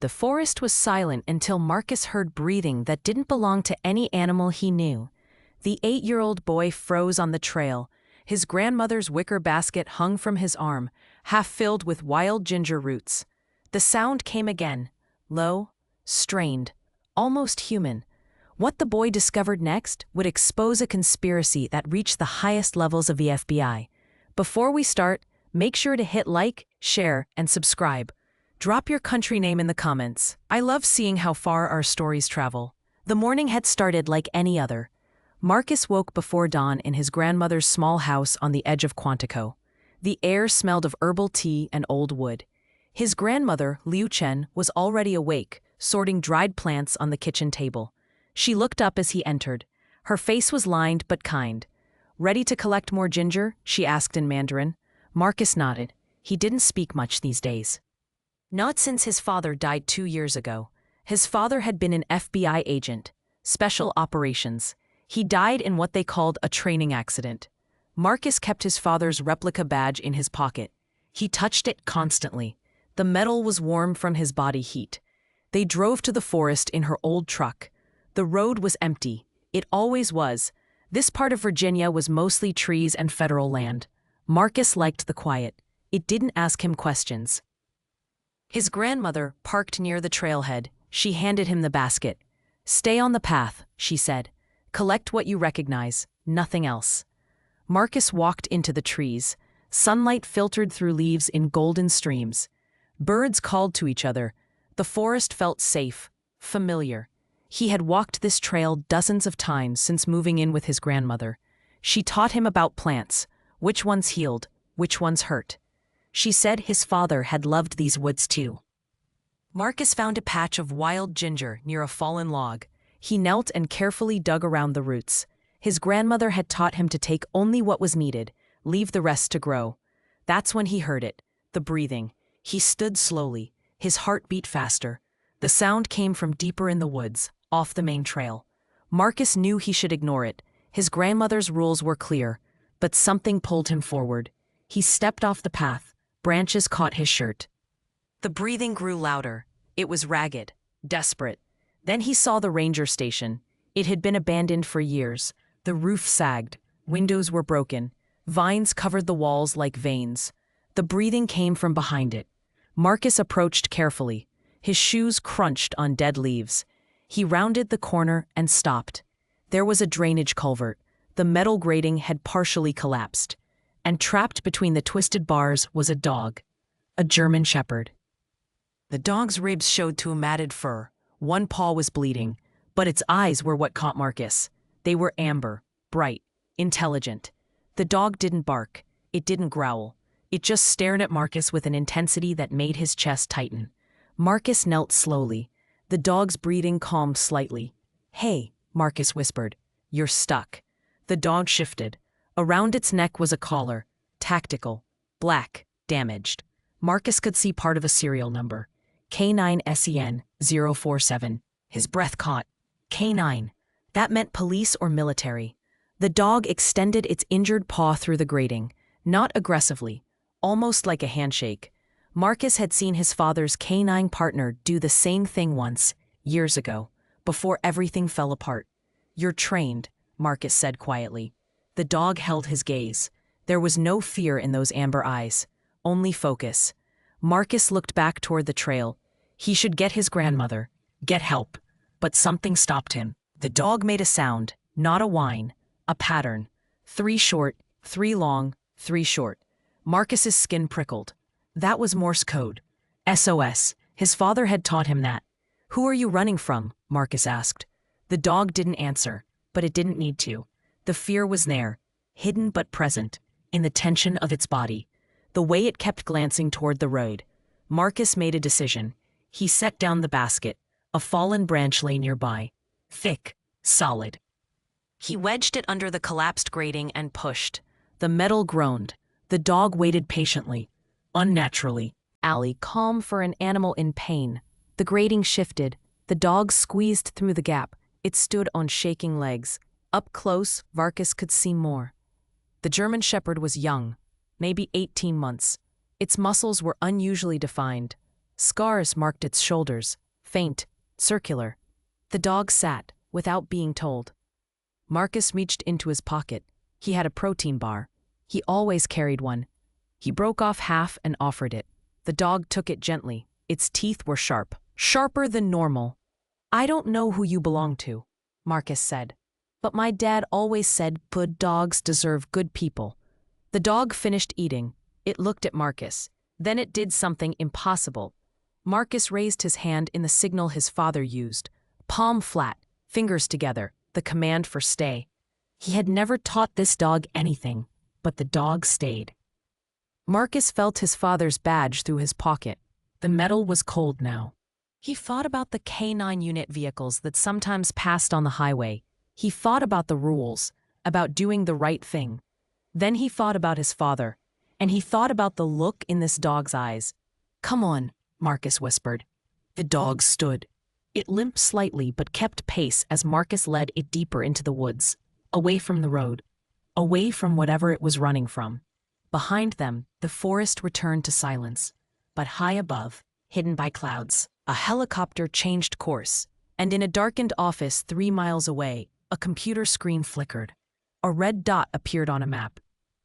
The forest was silent until Marcus heard breathing that didn't belong to any animal he knew. The 8-year-old boy froze on the trail. His grandmother's wicker basket hung from his arm, half filled with wild ginger roots. The sound came again, low, strained, almost human. What the boy discovered next would expose a conspiracy that reached the highest levels of the FBI. Before we start, make sure to hit like, share, and subscribe. Drop your country name in the comments. I love seeing how far our stories travel. The morning had started like any other. Marcus woke before dawn in his grandmother's small house on the edge of Quantico. The air smelled of herbal tea and old wood. His grandmother, Liu Chen, was already awake, sorting dried plants on the kitchen table. She looked up as he entered. Her face was lined but kind. "Ready to collect more ginger?" she asked in Mandarin. Marcus nodded. He didn't speak much these days. Not since his father died 2 years ago. His father had been an FBI agent, special operations. He died in what they called a training accident. Marcus kept his father's replica badge in his pocket. He touched it constantly. The metal was warm from his body heat. They drove to the forest in her old truck. The road was empty. It always was. This part of Virginia was mostly trees and federal land. Marcus liked the quiet. It didn't ask him questions. His grandmother parked near the trailhead. She handed him the basket. "Stay on the path," she said. "Collect what you recognize, nothing else." Marcus walked into the trees. Sunlight filtered through leaves in golden streams. Birds called to each other. The forest felt safe, familiar. He had walked this trail dozens of times since moving in with his grandmother. She taught him about plants, which ones healed, which ones hurt. She said his father had loved these woods too. Marcus found a patch of wild ginger near a fallen log. He knelt and carefully dug around the roots. His grandmother had taught him to take only what was needed, leave the rest to grow. That's when he heard it, the breathing. He stood slowly, his heart beat faster. The sound came from deeper in the woods, off the main trail. Marcus knew he should ignore it. His grandmother's rules were clear, but something pulled him forward. He stepped off the path. Branches caught his shirt. The breathing grew louder. It was ragged, desperate. Then he saw the ranger station. It had been abandoned for years. The roof sagged. Windows were broken. Vines covered the walls like veins. The breathing came from behind it. Marcus approached carefully. His shoes crunched on dead leaves. He rounded the corner and stopped. There was a drainage culvert. The metal grating had partially collapsed. And trapped between the twisted bars was a dog. A German shepherd. The dog's ribs showed through matted fur. One paw was bleeding, but its eyes were what caught Marcus. They were amber, bright, intelligent. The dog didn't bark. It didn't growl. It just stared at Marcus with an intensity that made his chest tighten. Marcus knelt slowly. The dog's breathing calmed slightly. "Hey," Marcus whispered. "You're stuck." The dog shifted. Around its neck was a collar. Tactical. Black. Damaged. Marcus could see part of a serial number. K9SEN 047. His breath caught. K9. That meant police or military. The dog extended its injured paw through the grating. Not aggressively. Almost like a handshake. Marcus had seen his father's K9 partner do the same thing once, years ago, before everything fell apart. "You're trained," Marcus said quietly. The dog held his gaze. There was no fear in those amber eyes, only focus. Marcus looked back toward the trail. He should get his grandmother, get help. But something stopped him. The dog made a sound, not a whine, a pattern. 3 short, 3 long, 3 short. Marcus's skin prickled. That was Morse code. SOS. His father had taught him that. "Who are you running from?" Marcus asked. The dog didn't answer, but it didn't need to. The fear was there, hidden but present, in the tension of its body, the way it kept glancing toward the road. Marcus made a decision. He set down the basket. A fallen branch lay nearby. Thick, solid. He wedged it under the collapsed grating and pushed. The metal groaned. The dog waited patiently, unnaturally. Allie, calm for an animal in pain. The grating shifted. The dog squeezed through the gap. It stood on shaking legs. Up close, Marcus could see more. The German shepherd was young, maybe 18 months. Its muscles were unusually defined. Scars marked its shoulders, faint, circular. The dog sat, without being told. Marcus reached into his pocket. He had a protein bar. He always carried one. He broke off half and offered it. The dog took it gently. Its teeth were sharp, sharper than normal. "I don't know who you belong to," Marcus said. "But my dad always said good dogs deserve good people." The dog finished eating. It looked at Marcus. Then it did something impossible. Marcus raised his hand in the signal his father used. Palm flat, fingers together, the command for stay. He had never taught this dog anything, but the dog stayed. Marcus felt his father's badge through his pocket. The metal was cold now. He thought about the K9 unit vehicles that sometimes passed on the highway. He thought about the rules, about doing the right thing. Then he thought about his father, and he thought about the look in this dog's eyes. "Come on," Marcus whispered. The dog stood. It limped slightly but kept pace as Marcus led it deeper into the woods, away from the road, away from whatever it was running from. Behind them, the forest returned to silence. But high above, hidden by clouds, a helicopter changed course, and in a darkened office 3 miles away, a computer screen flickered. A red dot appeared on a map.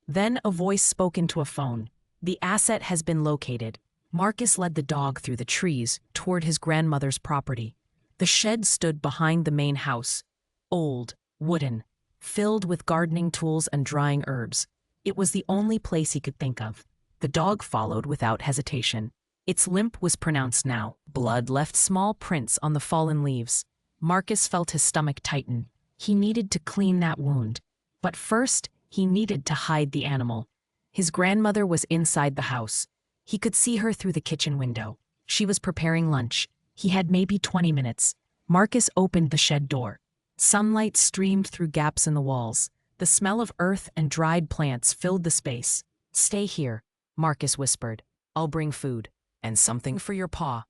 Then a voice spoke into a phone. "The asset has been located." Marcus led the dog through the trees toward his grandmother's property. The shed stood behind the main house, old, wooden, filled with gardening tools and drying herbs. It was the only place he could think of. The dog followed without hesitation. Its limp was pronounced now. Blood left small prints on the fallen leaves. Marcus felt his stomach tighten. He needed to clean that wound. But first, he needed to hide the animal. His grandmother was inside the house. He could see her through the kitchen window. She was preparing lunch. He had maybe 20 minutes. Marcus opened the shed door. Sunlight streamed through gaps in the walls. The smell of earth and dried plants filled the space. "Stay here," Marcus whispered. "I'll bring food. And something for your paw."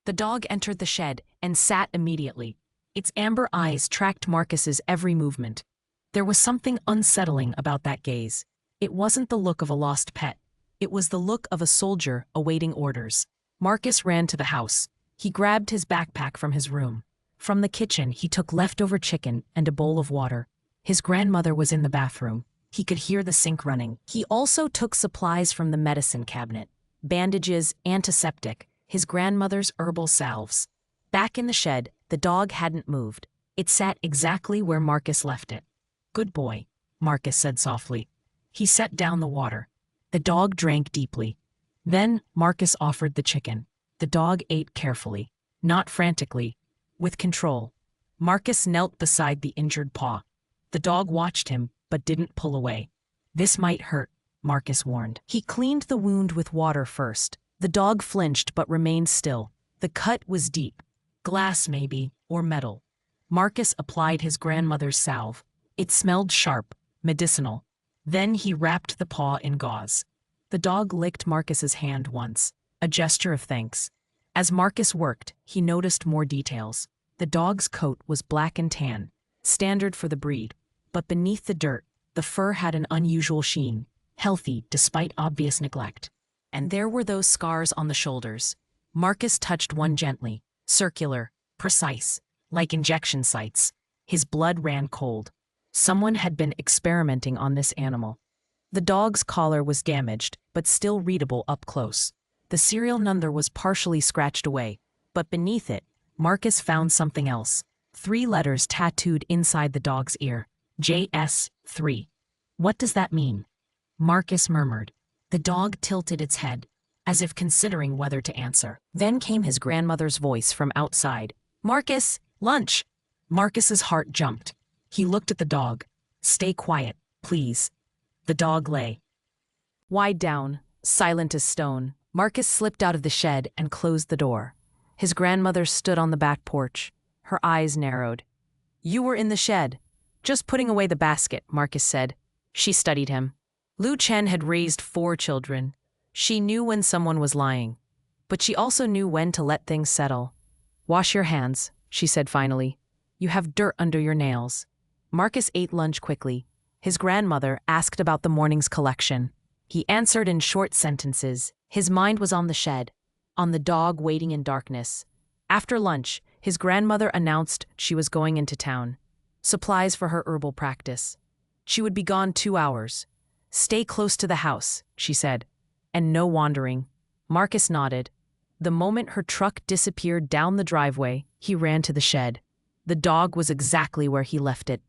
The dog entered the shed and sat immediately. Its amber eyes tracked Marcus's every movement. There was something unsettling about that gaze. It wasn't the look of a lost pet. It was the look of a soldier awaiting orders. Marcus ran to the house. He grabbed his backpack from his room. From the kitchen, he took leftover chicken and a bowl of water. His grandmother was in the bathroom. He could hear the sink running. He also took supplies from the medicine cabinet. Bandages, antiseptic, his grandmother's herbal salves. Back in the shed, the dog hadn't moved. It sat exactly where Marcus left it. "Good boy," Marcus said softly. He set down the water. The dog drank deeply. Then Marcus offered the chicken. The dog ate carefully, not frantically, with control. Marcus knelt beside the injured paw. The dog watched him, but didn't pull away. "This might hurt," Marcus warned. He cleaned the wound with water first. The dog flinched but remained still. The cut was deep. Glass maybe, or metal. Marcus applied his grandmother's salve. It smelled sharp, medicinal. Then he wrapped the paw in gauze. The dog licked Marcus's hand once, a gesture of thanks. As Marcus worked, he noticed more details. The dog's coat was black and tan, standard for the breed. But beneath the dirt, the fur had an unusual sheen, healthy despite obvious neglect. And there were those scars on the shoulders. Marcus touched one gently, circular, precise, like injection sites. His blood ran cold. Someone had been experimenting on this animal. The dog's collar was damaged, but still readable up close. The serial number was partially scratched away, but beneath it, Marcus found something else. 3 letters tattooed inside the dog's ear. JS3. "What does that mean?" Marcus murmured. The dog tilted its head, as if considering whether to answer. Then came his grandmother's voice from outside. "Marcus, lunch!" Marcus's heart jumped. He looked at the dog. "Stay quiet, please." The dog lay wide down, silent as stone. Marcus slipped out of the shed and closed the door. His grandmother stood on the back porch. Her eyes narrowed. "You were in the shed." "Just putting away the basket," Marcus said. She studied him. Lu Chen had raised 4 children. She knew when someone was lying, but she also knew when to let things settle. "Wash your hands," she said finally. "You have dirt under your nails." Marcus ate lunch quickly. His grandmother asked about the morning's collection. He answered in short sentences. His mind was on the shed. on the dog waiting in darkness. After lunch, his grandmother announced she was going into town. Supplies for her herbal practice. She would be gone 2 hours. Stay close to the house, she said. And no wandering. Marcus nodded. The moment her truck disappeared down the driveway, he ran to the shed. The dog was exactly where he left it.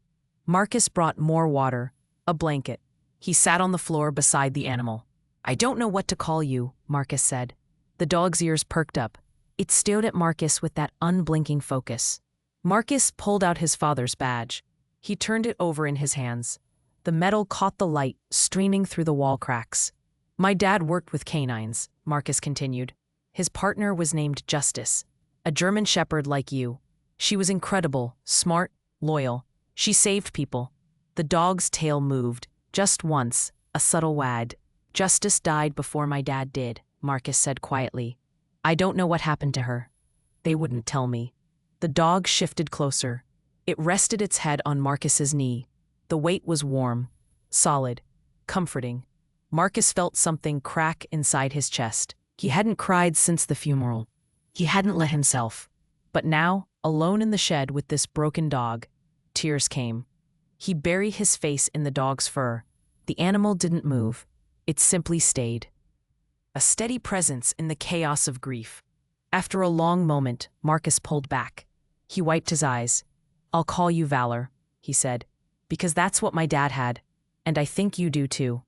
Marcus brought more water, a blanket. He sat on the floor beside the animal. I don't know what to call you, Marcus said. The dog's ears perked up. It stared at Marcus with that unblinking focus. Marcus pulled out his father's badge. He turned it over in his hands. The metal caught the light, streaming through the wall cracks. My dad worked with canines, Marcus continued. His partner was named Justice, a German shepherd like you. She was incredible, smart, loyal. She saved people. The dog's tail moved, just once, a subtle wag. Justice died before my dad did, Marcus said quietly. I don't know what happened to her. They wouldn't tell me. The dog shifted closer. It rested its head on Marcus's knee. The weight was warm, solid, comforting. Marcus felt something crack inside his chest. He hadn't cried since the funeral. He hadn't let himself. But now, alone in the shed with this broken dog, tears came. He buried his face in the dog's fur. The animal didn't move. It simply stayed. A steady presence in the chaos of grief. After a long moment, Marcus pulled back. He wiped his eyes. I'll call you Valor, he said, because that's what my dad had, and I think you do too.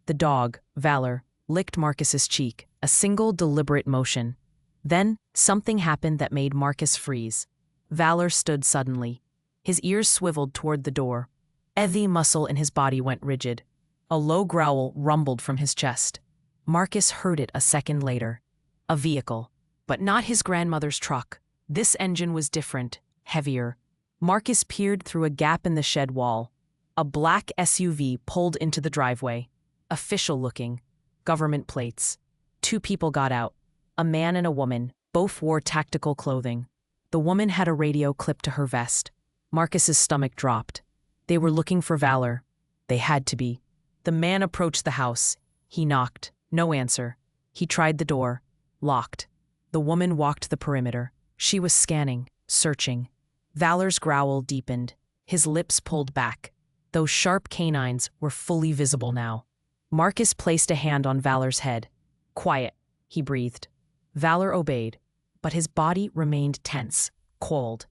The dog, Valor, licked Marcus's cheek, a single deliberate motion. Then, something happened that made Marcus freeze. Valor stood suddenly. His ears swiveled toward the door. Every muscle in his body went rigid. A low growl rumbled from his chest. Marcus heard it a second later. A vehicle. But not his grandmother's truck. This engine was different, heavier. Marcus peered through a gap in the shed wall. A black SUV pulled into the driveway. Official-looking. Government plates. 2 people got out. A man and a woman. Both wore tactical clothing. The woman had a radio clipped to her vest. Marcus's stomach dropped. They were looking for Valor. They had to be. The man approached the house. He knocked. No answer. He tried the door. Locked. The woman walked the perimeter. She was scanning, searching. Valor's growl deepened. His lips pulled back. Those sharp canines were fully visible now. Marcus placed a hand on Valor's head. Quiet, he breathed. Valor obeyed, but his body remained tense, cold.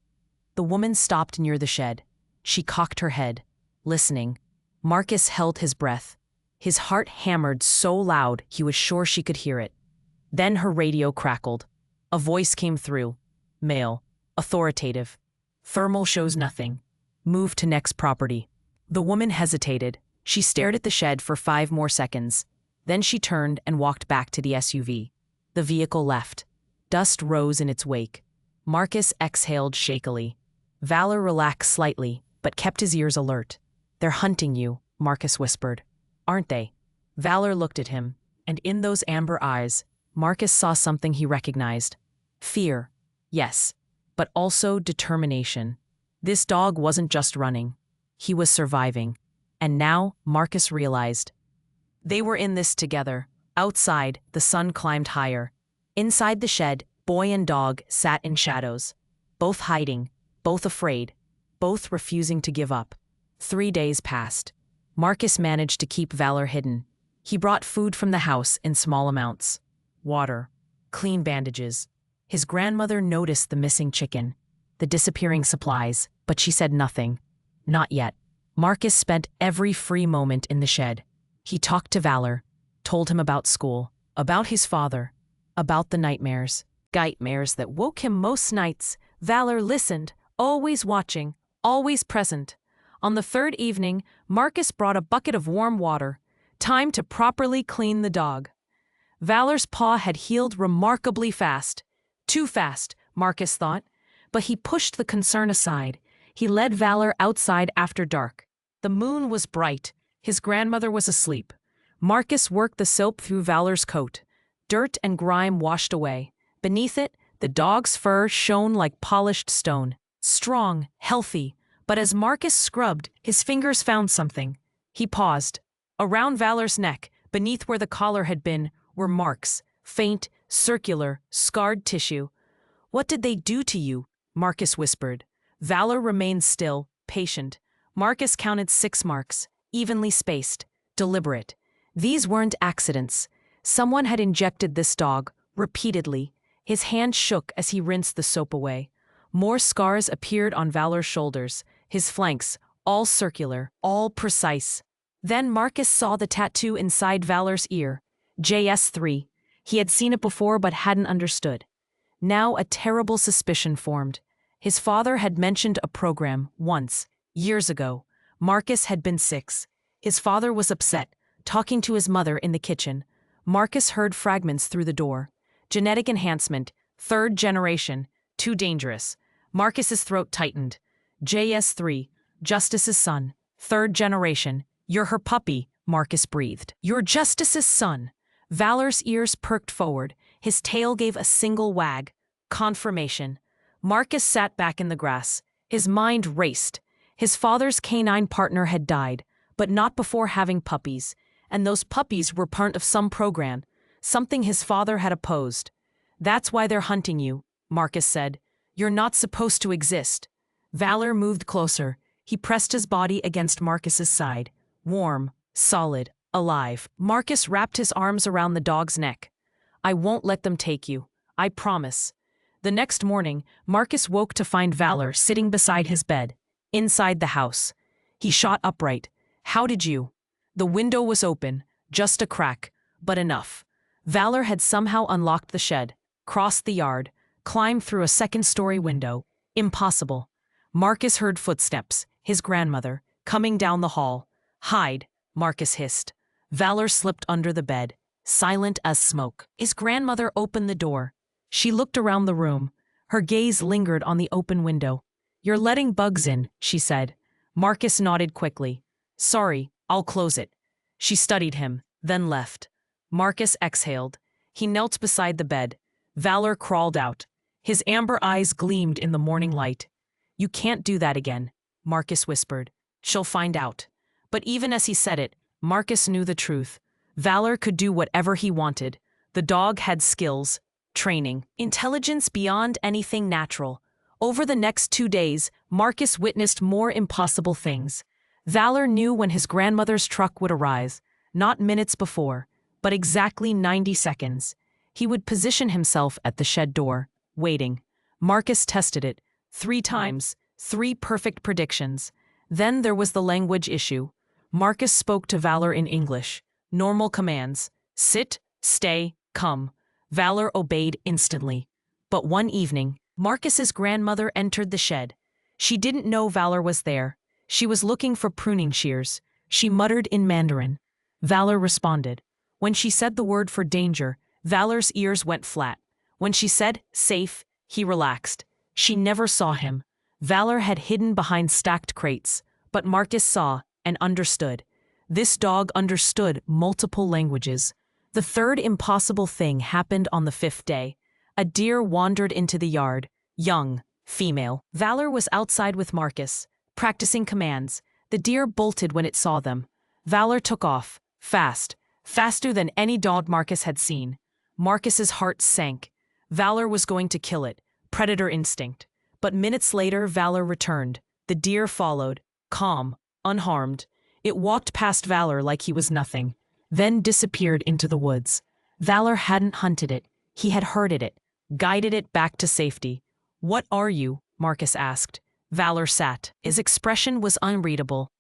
The woman stopped near the shed. She cocked her head, listening. Marcus held his breath. His heart hammered so loud he was sure she could hear it. Then her radio crackled. A voice came through. Male. Authoritative. Thermal shows nothing. Move to next property. The woman hesitated. She stared at the shed for 5 more seconds. Then she turned and walked back to the SUV. The vehicle left. Dust rose in its wake. Marcus exhaled shakily. Valor relaxed slightly, but kept his ears alert. They're hunting you, Marcus whispered. Aren't they? Valor looked at him, and in those amber eyes, Marcus saw something he recognized. Fear, yes, but also determination. This dog wasn't just running. He was surviving. And now, Marcus realized. They were in this together. Outside, the sun climbed higher. Inside the shed, boy and dog sat in shadows. Both hiding, both afraid, both refusing to give up. 3 days passed. Marcus managed to keep Valor hidden. He brought food from the house in small amounts. Water. Clean bandages. His grandmother noticed the missing chicken, the disappearing supplies, but she said nothing. Not yet. Marcus spent every free moment in the shed. He talked to Valor, told him about school, about his father, about the nightmares that woke him most nights. Valor listened, always watching, always present. On the 3rd evening, Marcus brought a bucket of warm water. Time to properly clean the dog. Valor's paw had healed remarkably fast. Too fast, Marcus thought. But he pushed the concern aside. He led Valor outside after dark. The moon was bright. His grandmother was asleep. Marcus worked the soap through Valor's coat. Dirt and grime washed away. Beneath it, the dog's fur shone like polished stone. Strong, healthy. But as Marcus scrubbed, his fingers found something. He paused. Around Valor's neck, beneath where the collar had been, were marks, faint, circular, scarred tissue. What did they do to you? Marcus whispered. Valor remained still, patient. Marcus counted 6 marks, evenly spaced, deliberate. These weren't accidents. Someone had injected this dog, repeatedly. His hand shook as he rinsed the soap away. More scars appeared on Valor's shoulders, his flanks, all circular, all precise. Then Marcus saw the tattoo inside Valor's ear. JS3. He had seen it before but hadn't understood. Now a terrible suspicion formed. His father had mentioned a program, once, years ago. Marcus had been 6. His father was upset, talking to his mother in the kitchen. Marcus heard fragments through the door. Genetic enhancement, 3rd generation, too dangerous. Marcus's throat tightened. JS3, Justice's son, 3rd generation. You're her puppy, Marcus breathed. You're Justice's son. Valor's ears perked forward. His tail gave a single wag. Confirmation. Marcus sat back in the grass. His mind raced. His father's canine partner had died, but not before having puppies. And those puppies were part of some program, something his father had opposed. That's why they're hunting you, Marcus said. You're not supposed to exist. Valor moved closer. He pressed his body against Marcus's side. Warm, solid, alive. Marcus wrapped his arms around the dog's neck. I won't let them take you. I promise. The next morning, Marcus woke to find Valor sitting beside his bed, inside the house. He shot upright. How did you? The window was open, just a crack, but enough. Valor had somehow unlocked the shed, crossed the yard, climbed through a 2nd-story window. Impossible. Marcus heard footsteps, his grandmother, coming down the hall. Hide, Marcus hissed. Valor slipped under the bed, silent as smoke. His grandmother opened the door. She looked around the room. Her gaze lingered on the open window. You're letting bugs in, she said. Marcus nodded quickly. Sorry, I'll close it. She studied him, then left. Marcus exhaled. He knelt beside the bed. Valor crawled out. His amber eyes gleamed in the morning light. You can't do that again, Marcus whispered. She'll find out. But even as he said it, Marcus knew the truth. Valor could do whatever he wanted. The dog had skills, training, intelligence beyond anything natural. Over the next 2 days, Marcus witnessed more impossible things. Valor knew when his grandmother's truck would arise, not minutes before, but exactly 90 seconds. He would position himself at the shed door, waiting. Marcus tested it, 3 times, 3 perfect predictions. Then there was the language issue. Marcus spoke to Valor in English. Normal commands. Sit, stay, come. Valor obeyed instantly. But one evening, Marcus's grandmother entered the shed. She didn't know Valor was there. She was looking for pruning shears. She muttered in Mandarin. Valor responded. When she said the word for danger, Valor's ears went flat. When she said safe, he relaxed. She never saw him. Valor had hidden behind stacked crates, but Marcus saw and understood. This dog understood multiple languages. The 3rd impossible thing happened on the 5th day. A deer wandered into the yard, young, female. Valor was outside with Marcus, practicing commands. The deer bolted when it saw them. Valor took off, fast, faster than any dog Marcus had seen. Marcus's heart sank. Valor was going to kill it, predator instinct. But minutes later, Valor returned. The deer followed, calm, unharmed. It walked past Valor like he was nothing, then disappeared into the woods. Valor hadn't hunted it. He had herded it, guided it back to safety. What are you? Marcus asked. Valor sat. His expression was unreadable.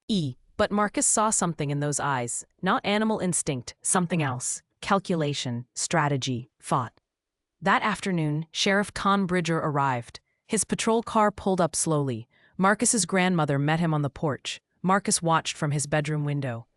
But Marcus saw something in those eyes. Not animal instinct, something else. Calculation, strategy, thought. That afternoon, Sheriff Con Bridger arrived. His patrol car pulled up slowly. Marcus's grandmother met him on the porch. Marcus watched from his bedroom window.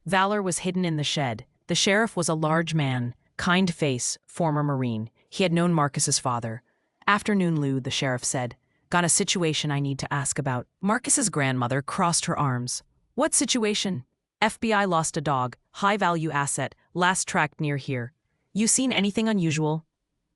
Valor was hidden in the shed. The sheriff was a large man, kind face, former Marine. He had known Marcus's father. Afternoon, Lou, the sheriff said. Got a situation I need to ask about. Marcus's grandmother crossed her arms. What situation? FBI lost a dog, high-value asset, last tracked near here. You seen anything unusual?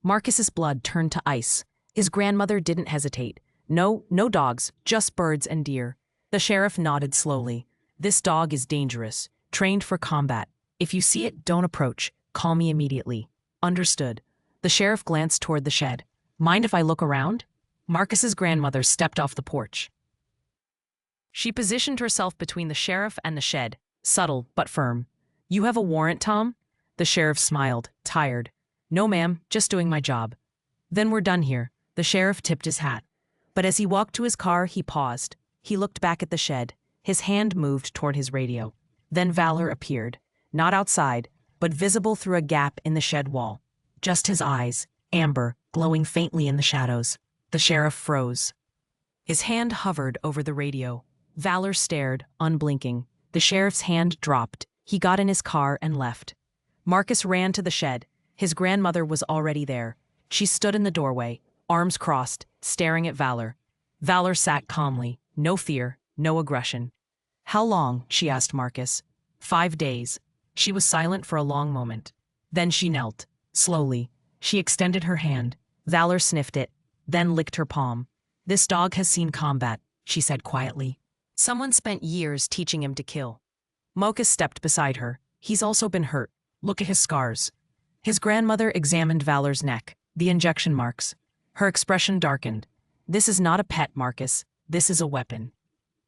Marcus's blood turned to ice. His grandmother didn't hesitate. No dogs, just birds and deer. The sheriff nodded slowly. This dog is dangerous, trained for combat. If you see it, don't approach. Call me immediately. Understood. The sheriff glanced toward the shed. Mind if I look around? Marcus's grandmother stepped off the porch. She positioned herself between the sheriff and the shed, subtle but firm. You have a warrant, Tom? The sheriff smiled, tired. No, ma'am, just doing my job. Then we're done here. The sheriff tipped his hat. But as he walked to his car, he paused. He looked back at the shed. His hand moved toward his radio. Then Valor appeared, not outside, but visible through a gap in the shed wall. Just his eyes, amber, glowing faintly in the shadows. The sheriff froze. His hand hovered over the radio. Valor stared, unblinking. The sheriff's hand dropped. He got in his car and left. Marcus ran to the shed. His grandmother was already there. She stood in the doorway, arms crossed, staring at Valor. Valor sat calmly, no fear, no aggression. How long? She asked Marcus. 5 days. She was silent for a long moment. Then she knelt. Slowly, she extended her hand. Valor sniffed it, then licked her palm. This dog has seen combat, she said quietly. Someone spent years teaching him to kill. Marcus stepped beside her. He's also been hurt. Look at his scars. His grandmother examined Valor's neck, the injection marks. Her expression darkened. This is not a pet, Marcus. This is a weapon.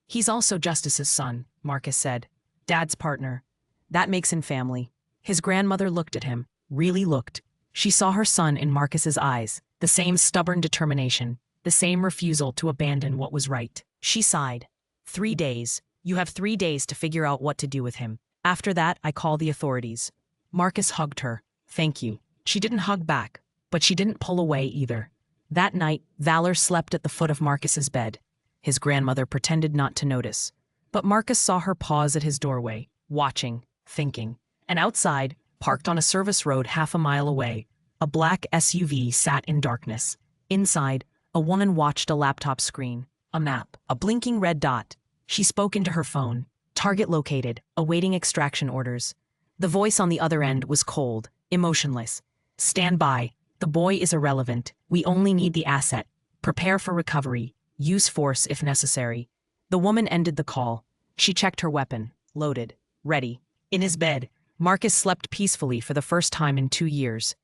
He's also Justice's son, Marcus said. Dad's partner. That makes him family. His grandmother looked at him, really looked. She saw her son in Marcus's eyes, the same stubborn determination, the same refusal to abandon what was right. She sighed. 3 days. You have 3 days to figure out what to do with him. After that, I call the authorities. Marcus hugged her. Thank you. She didn't hug back, but she didn't pull away either. That night, Valor slept at the foot of Marcus's bed. His grandmother pretended not to notice. But Marcus saw her pause at his doorway, watching, thinking. And outside, parked on a service road half a mile away, a black SUV sat in darkness. Inside, a woman watched a laptop screen, a map, a blinking red dot. She spoke into her phone. Target located, awaiting extraction orders. The voice on the other end was cold, emotionless. Stand by. The boy is irrelevant. We only need the asset. Prepare for recovery. Use force if necessary. The woman ended the call. She checked her weapon, loaded, ready. In his bed, Marcus slept peacefully for the first time in 2 years.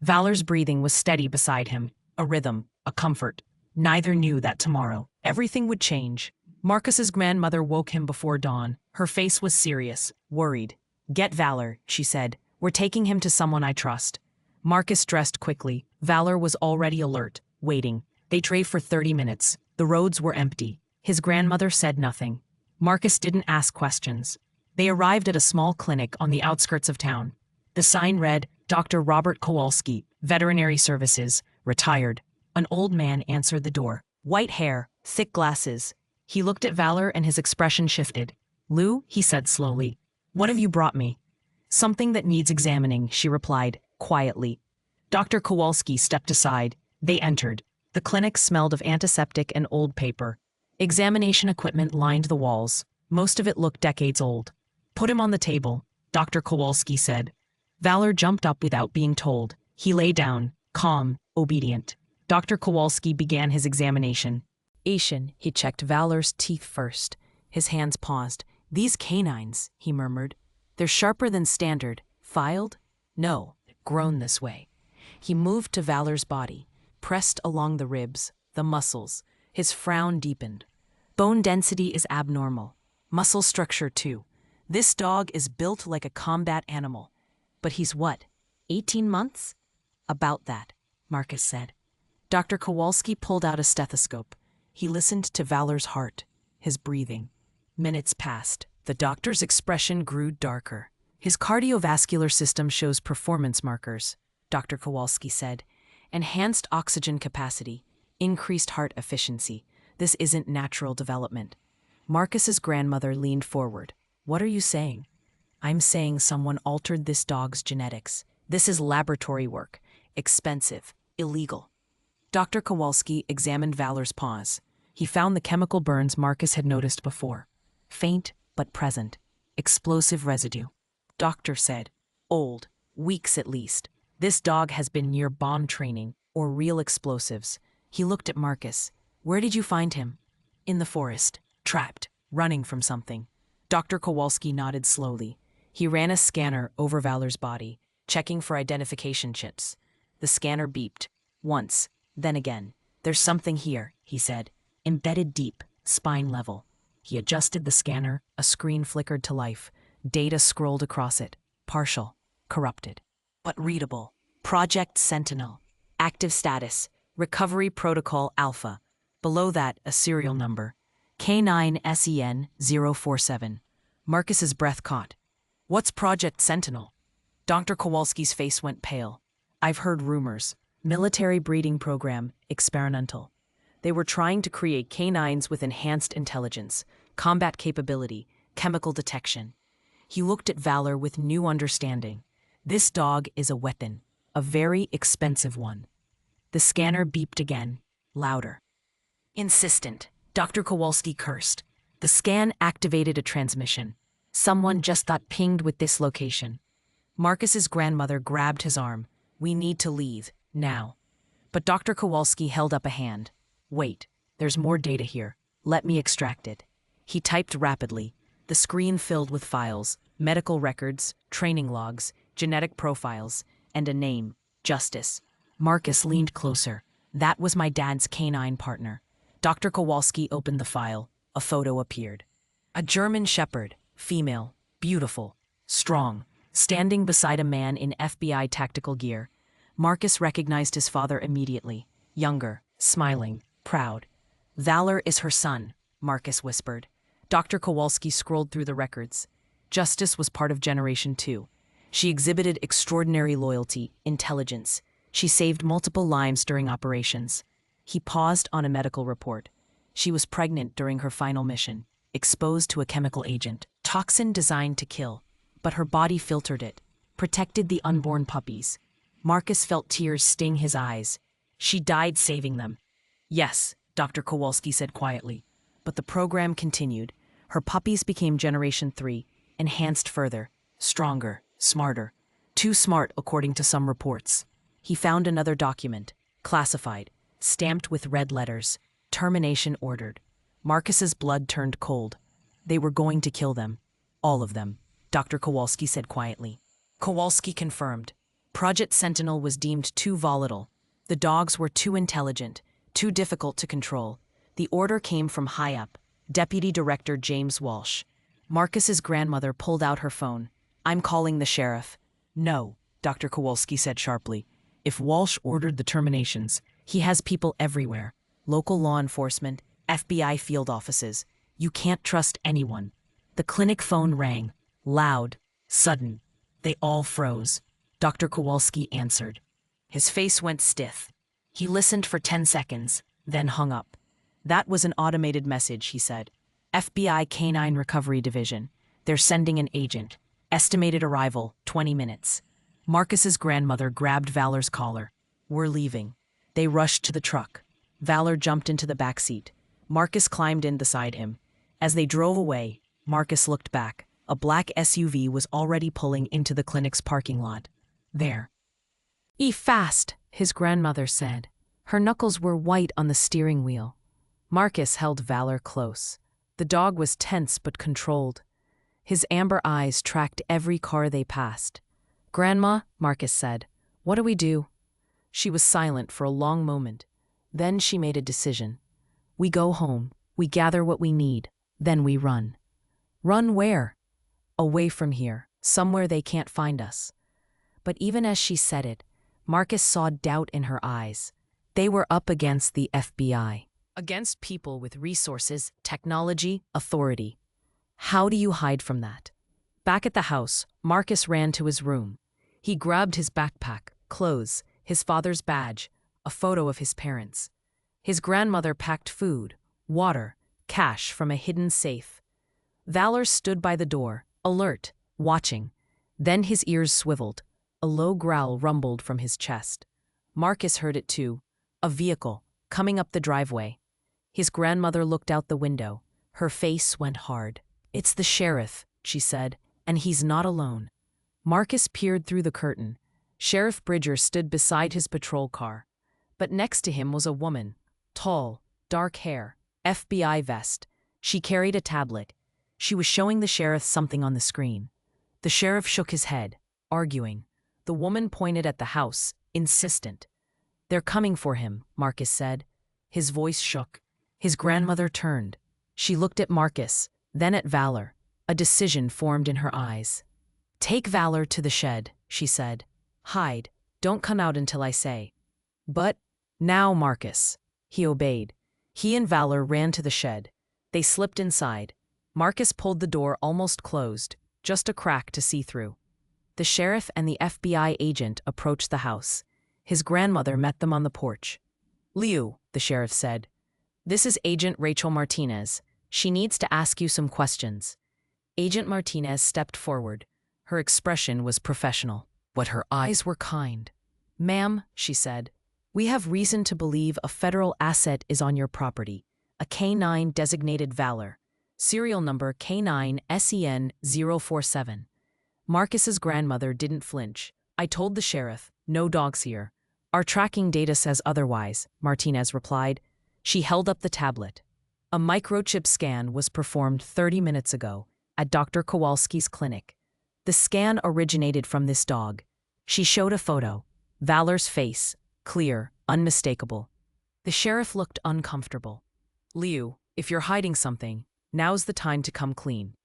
Valor's breathing was steady beside him, a rhythm, a comfort. Neither knew that tomorrow everything would change. Marcus's grandmother woke him before dawn. Her face was serious, worried. Get Valor, she said. We're taking him to someone I trust. Marcus dressed quickly. Valor was already alert, waiting. They drove for 30 minutes. The roads were empty. His grandmother said nothing. Marcus didn't ask questions. They arrived at a small clinic on the outskirts of town. The sign read, Dr. Robert Kowalski, Veterinary Services, retired. An old man answered the door. White hair, thick glasses. He looked at Valor and his expression shifted. Lou, he said slowly. What have you brought me? Something that needs examining, she replied, quietly. Dr. Kowalski stepped aside. They entered. The clinic smelled of antiseptic and old paper. Examination equipment lined the walls. Most of it looked decades old. Put him on the table, Dr. Kowalski said. Valor jumped up without being told. He lay down, calm, obedient. Dr. Kowalski began his examination. He checked Valor's teeth first. His hands paused. These canines, he murmured. They're sharper than standard. Filed? No, grown this way. He moved to Valor's body, pressed along the ribs, the muscles. His frown deepened. Bone density is abnormal. Muscle structure too. This dog is built like a combat animal. But he's what? 18 months? About that, Marcus said. Dr. Kowalski pulled out a stethoscope. He listened to Valor's heart, his breathing. Minutes passed. The doctor's expression grew darker. His cardiovascular system shows performance markers, Dr. Kowalski said. Enhanced oxygen capacity, increased heart efficiency. This isn't natural development. Marcus's grandmother leaned forward. What are you saying? I'm saying someone altered this dog's genetics. This is laboratory work. Expensive. Illegal. Dr. Kowalski examined Valor's paws. He found the chemical burns Marcus had noticed before. Faint, but present. Explosive residue. Doctor said, old, weeks at least. This dog has been near bomb training, or real explosives. He looked at Marcus. Where did you find him? In the forest. Trapped. Running from something. Dr. Kowalski nodded slowly. He ran a scanner over Valor's body, checking for identification chips. The scanner beeped. Once, then again. There's something here, he said. Embedded deep, spine level. He adjusted the scanner, a screen flickered to life. Data scrolled across it. Partial, corrupted, but readable. Project Sentinel. Active status. Recovery Protocol Alpha. Below that, a serial number. K9SEN047. Marcus's breath caught. What's Project Sentinel? Dr. Kowalski's face went pale. I've heard rumors. Military breeding program, experimental. They were trying to create canines with enhanced intelligence, combat capability, chemical detection. He looked at Valor with new understanding. This dog is a weapon, a very expensive one. The scanner beeped again, louder. Insistent, Dr. Kowalski cursed. The scan activated a transmission. Someone just got pinged with this location. Marcus's grandmother grabbed his arm. We need to leave, now. But Dr. Kowalski held up a hand. Wait, there's more data here. Let me extract it. He typed rapidly. The screen filled with files, medical records, training logs, genetic profiles, and a name, Justice. Marcus leaned closer. That was my dad's canine partner. Dr. Kowalski opened the file. A photo appeared. A German shepherd, female, beautiful, strong, standing beside a man in FBI tactical gear. Marcus recognized his father immediately, younger, smiling, proud. Valor is her son, Marcus whispered. Dr. Kowalski scrolled through the records. Justice was part of Generation 2. She exhibited extraordinary loyalty, intelligence. She saved multiple lives during operations. He paused on a medical report. She was pregnant during her final mission, exposed to a chemical agent, toxin designed to kill. But her body filtered it, protected the unborn puppies. Marcus felt tears sting his eyes. She died saving them. Yes, Dr. Kowalski said quietly. But the program continued. Her puppies became Generation 3, enhanced further, stronger, smarter. Too smart, according to some reports. He found another document, classified, stamped with red letters. Termination ordered. Marcus's blood turned cold. They were going to kill them. All of them, Dr. Kowalski said quietly. Kowalski confirmed. Project Sentinel was deemed too volatile. The dogs were too intelligent, too difficult to control. The order came from high up, Deputy Director James Walsh. Marcus's grandmother pulled out her phone. I'm calling the sheriff. No, Dr. Kowalski said sharply. If Walsh ordered the terminations, he has people everywhere. Local law enforcement, FBI field offices. You can't trust anyone. The clinic phone rang. Loud. Sudden. They all froze. Dr. Kowalski answered. His face went stiff. He listened for 10 seconds, then hung up. That was an automated message, he said. FBI Canine Recovery Division. They're sending an agent. Estimated arrival, 20 minutes. Marcus's grandmother grabbed Valor's collar. We're leaving. They rushed to the truck. Valor jumped into the back seat. Marcus climbed in beside him. As they drove away, Marcus looked back. A black SUV was already pulling into the clinic's parking lot. There. Fast, his grandmother said. Her knuckles were white on the steering wheel. Marcus held Valor close. The dog was tense but controlled. His amber eyes tracked every car they passed. Grandma, Marcus said, what do we do? She was silent for a long moment. Then she made a decision. We go home, we gather what we need, then we run. Run where? Away from here, somewhere they can't find us. But even as she said it, Marcus saw doubt in her eyes. They were up against the FBI. Against people with resources, technology, authority. How do you hide from that? Back at the house, Marcus ran to his room. He grabbed his backpack, clothes, his father's badge, a photo of his parents. His grandmother packed food, water, cash from a hidden safe. Valor stood by the door, alert, watching. Then his ears swiveled. A low growl rumbled from his chest. Marcus heard it too. A vehicle, coming up the driveway. His grandmother looked out the window. Her face went hard. It's the sheriff, she said, and he's not alone. Marcus peered through the curtain. Sheriff Bridger stood beside his patrol car. But next to him was a woman. Tall, dark hair, FBI vest. She carried a tablet. She was showing the sheriff something on the screen. The sheriff shook his head, arguing. The woman pointed at the house, insistent. "They're coming for him," Marcus said. His voice shook. His grandmother turned. She looked at Marcus, then at Valor. A decision formed in her eyes. "Take Valor to the shed," she said. "Hide. Don't come out until I say." "But now, Marcus." He obeyed. He and Valor ran to the shed. They slipped inside. Marcus pulled the door almost closed, just a crack to see through. The sheriff and the FBI agent approached the house. His grandmother met them on the porch. "Liu," the sheriff said, "this is Agent Rachel Martinez. She needs to ask you some questions." Agent Martinez stepped forward. Her expression was professional, but her eyes were kind. "Ma'am," she said, "we have reason to believe a federal asset is on your property, a K9 designated Valor, serial number K9SEN047. Marcus's grandmother didn't flinch. "I told the sheriff, no dogs here. Our tracking data says otherwise," Martinez replied. She held up the tablet. "A microchip scan was performed 30 minutes ago at Dr. Kowalski's clinic. The scan originated from this dog." She showed a photo. Valor's face, clear, unmistakable. The sheriff looked uncomfortable. "Liu, if you're hiding something, now's the time to come clean."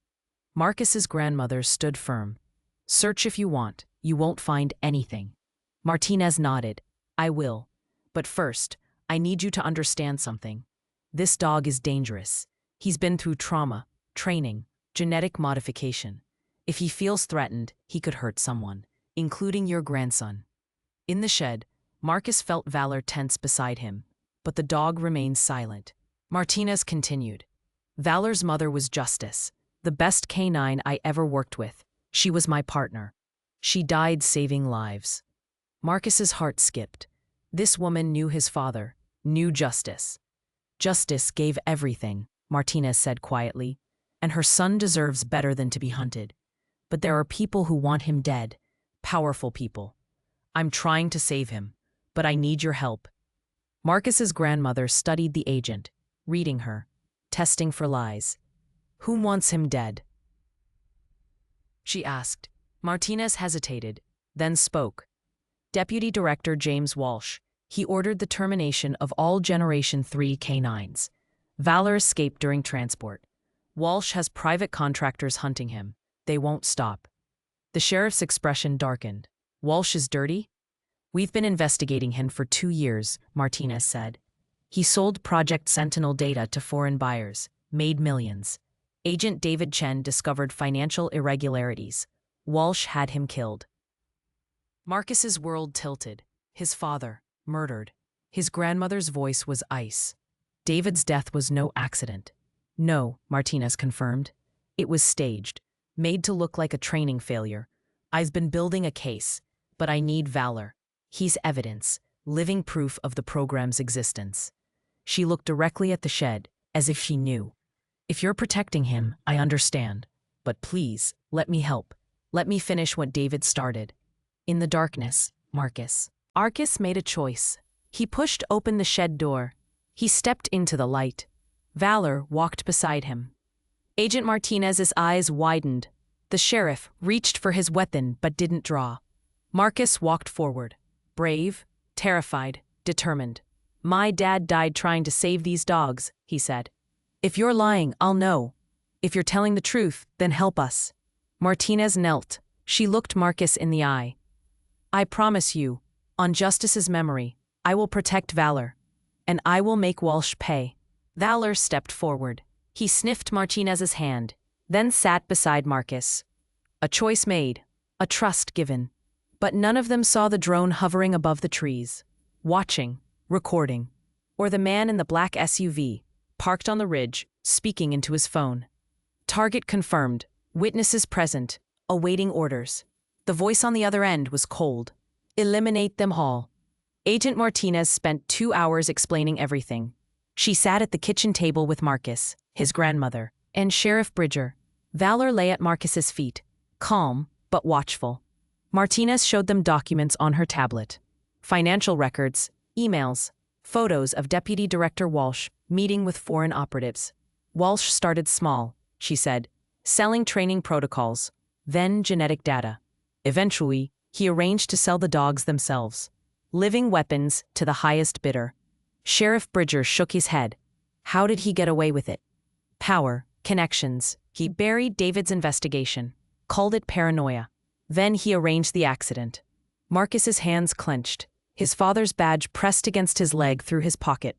Marcus's grandmother stood firm. "Search if you want. You won't find anything." Martinez nodded. "I will. But first, I need you to understand something. This dog is dangerous. He's been through trauma, training, genetic modification. If he feels threatened, he could hurt someone, including your grandson." In the shed, Marcus felt Valor tense beside him, but the dog remained silent. Martinez continued. "Valor's mother was Justice, the best canine I ever worked with. She was my partner. She died saving lives." Marcus's heart skipped. This woman knew his father, knew Justice. "Justice gave everything," Martinez said quietly, "and her son deserves better than to be hunted. But there are people who want him dead, powerful people. I'm trying to save him, but I need your help." Marcus's grandmother studied the agent, reading her, testing for lies. "Who wants him dead?" she asked. Martinez hesitated, then spoke. "Deputy Director James Walsh. He ordered the termination of all Generation 3 canines. Valor escaped during transport. Walsh has private contractors hunting him. They won't stop." The sheriff's expression darkened. "Walsh is dirty?" "We've been investigating him for 2 years," Martinez said. "He sold Project Sentinel data to foreign buyers, made millions. Agent David Chen discovered financial irregularities. Walsh had him killed." Marcus's world tilted. His father, murdered. His grandmother's voice was ice. David's death was no accident. "No," Martinez confirmed. "It was staged, made to look like a training failure. I've been building a case, but I need Valor. He's evidence, living proof of the program's existence." She looked directly at the shed, as if she knew. "If you're protecting him, I understand. But please, let me help. Let me finish what David started." In the darkness, Marcus made a choice. He pushed open the shed door. He stepped into the light. Valor walked beside him. Agent Martinez's eyes widened. The sheriff reached for his weapon but didn't draw. Marcus walked forward. Brave, terrified, determined. "My dad died trying to save these dogs," he said. "If you're lying, I'll know. If you're telling the truth, then help us." Martinez knelt. She looked Marcus in the eye. "I promise you, on Justice's memory, I will protect Valor. And I will make Walsh pay." Valor stepped forward. He sniffed Martinez's hand, then sat beside Marcus. A choice made, a trust given. But none of them saw the drone hovering above the trees, watching, recording, or the man in the black SUV, parked on the ridge, speaking into his phone. Target confirmed, witnesses present, awaiting orders. The voice on the other end was cold. "Eliminate them all." Agent Martinez spent 2 hours explaining everything. She sat at the kitchen table with Marcus, his grandmother, and Sheriff Bridger. Valor lay at Marcus's feet, calm but watchful. Martinez showed them documents on her tablet. Financial records, emails, photos of Deputy Director Walsh meeting with foreign operatives. Walsh started small, she said, selling training protocols, then genetic data. Eventually, he arranged to sell the dogs themselves. living weapons to the highest bidder. Sheriff Bridger shook his head. How did he get away with it? Power, connections. He buried David's investigation, called it paranoia. Then he arranged the accident. Marcus's hands clenched, his father's badge pressed against his leg through his pocket.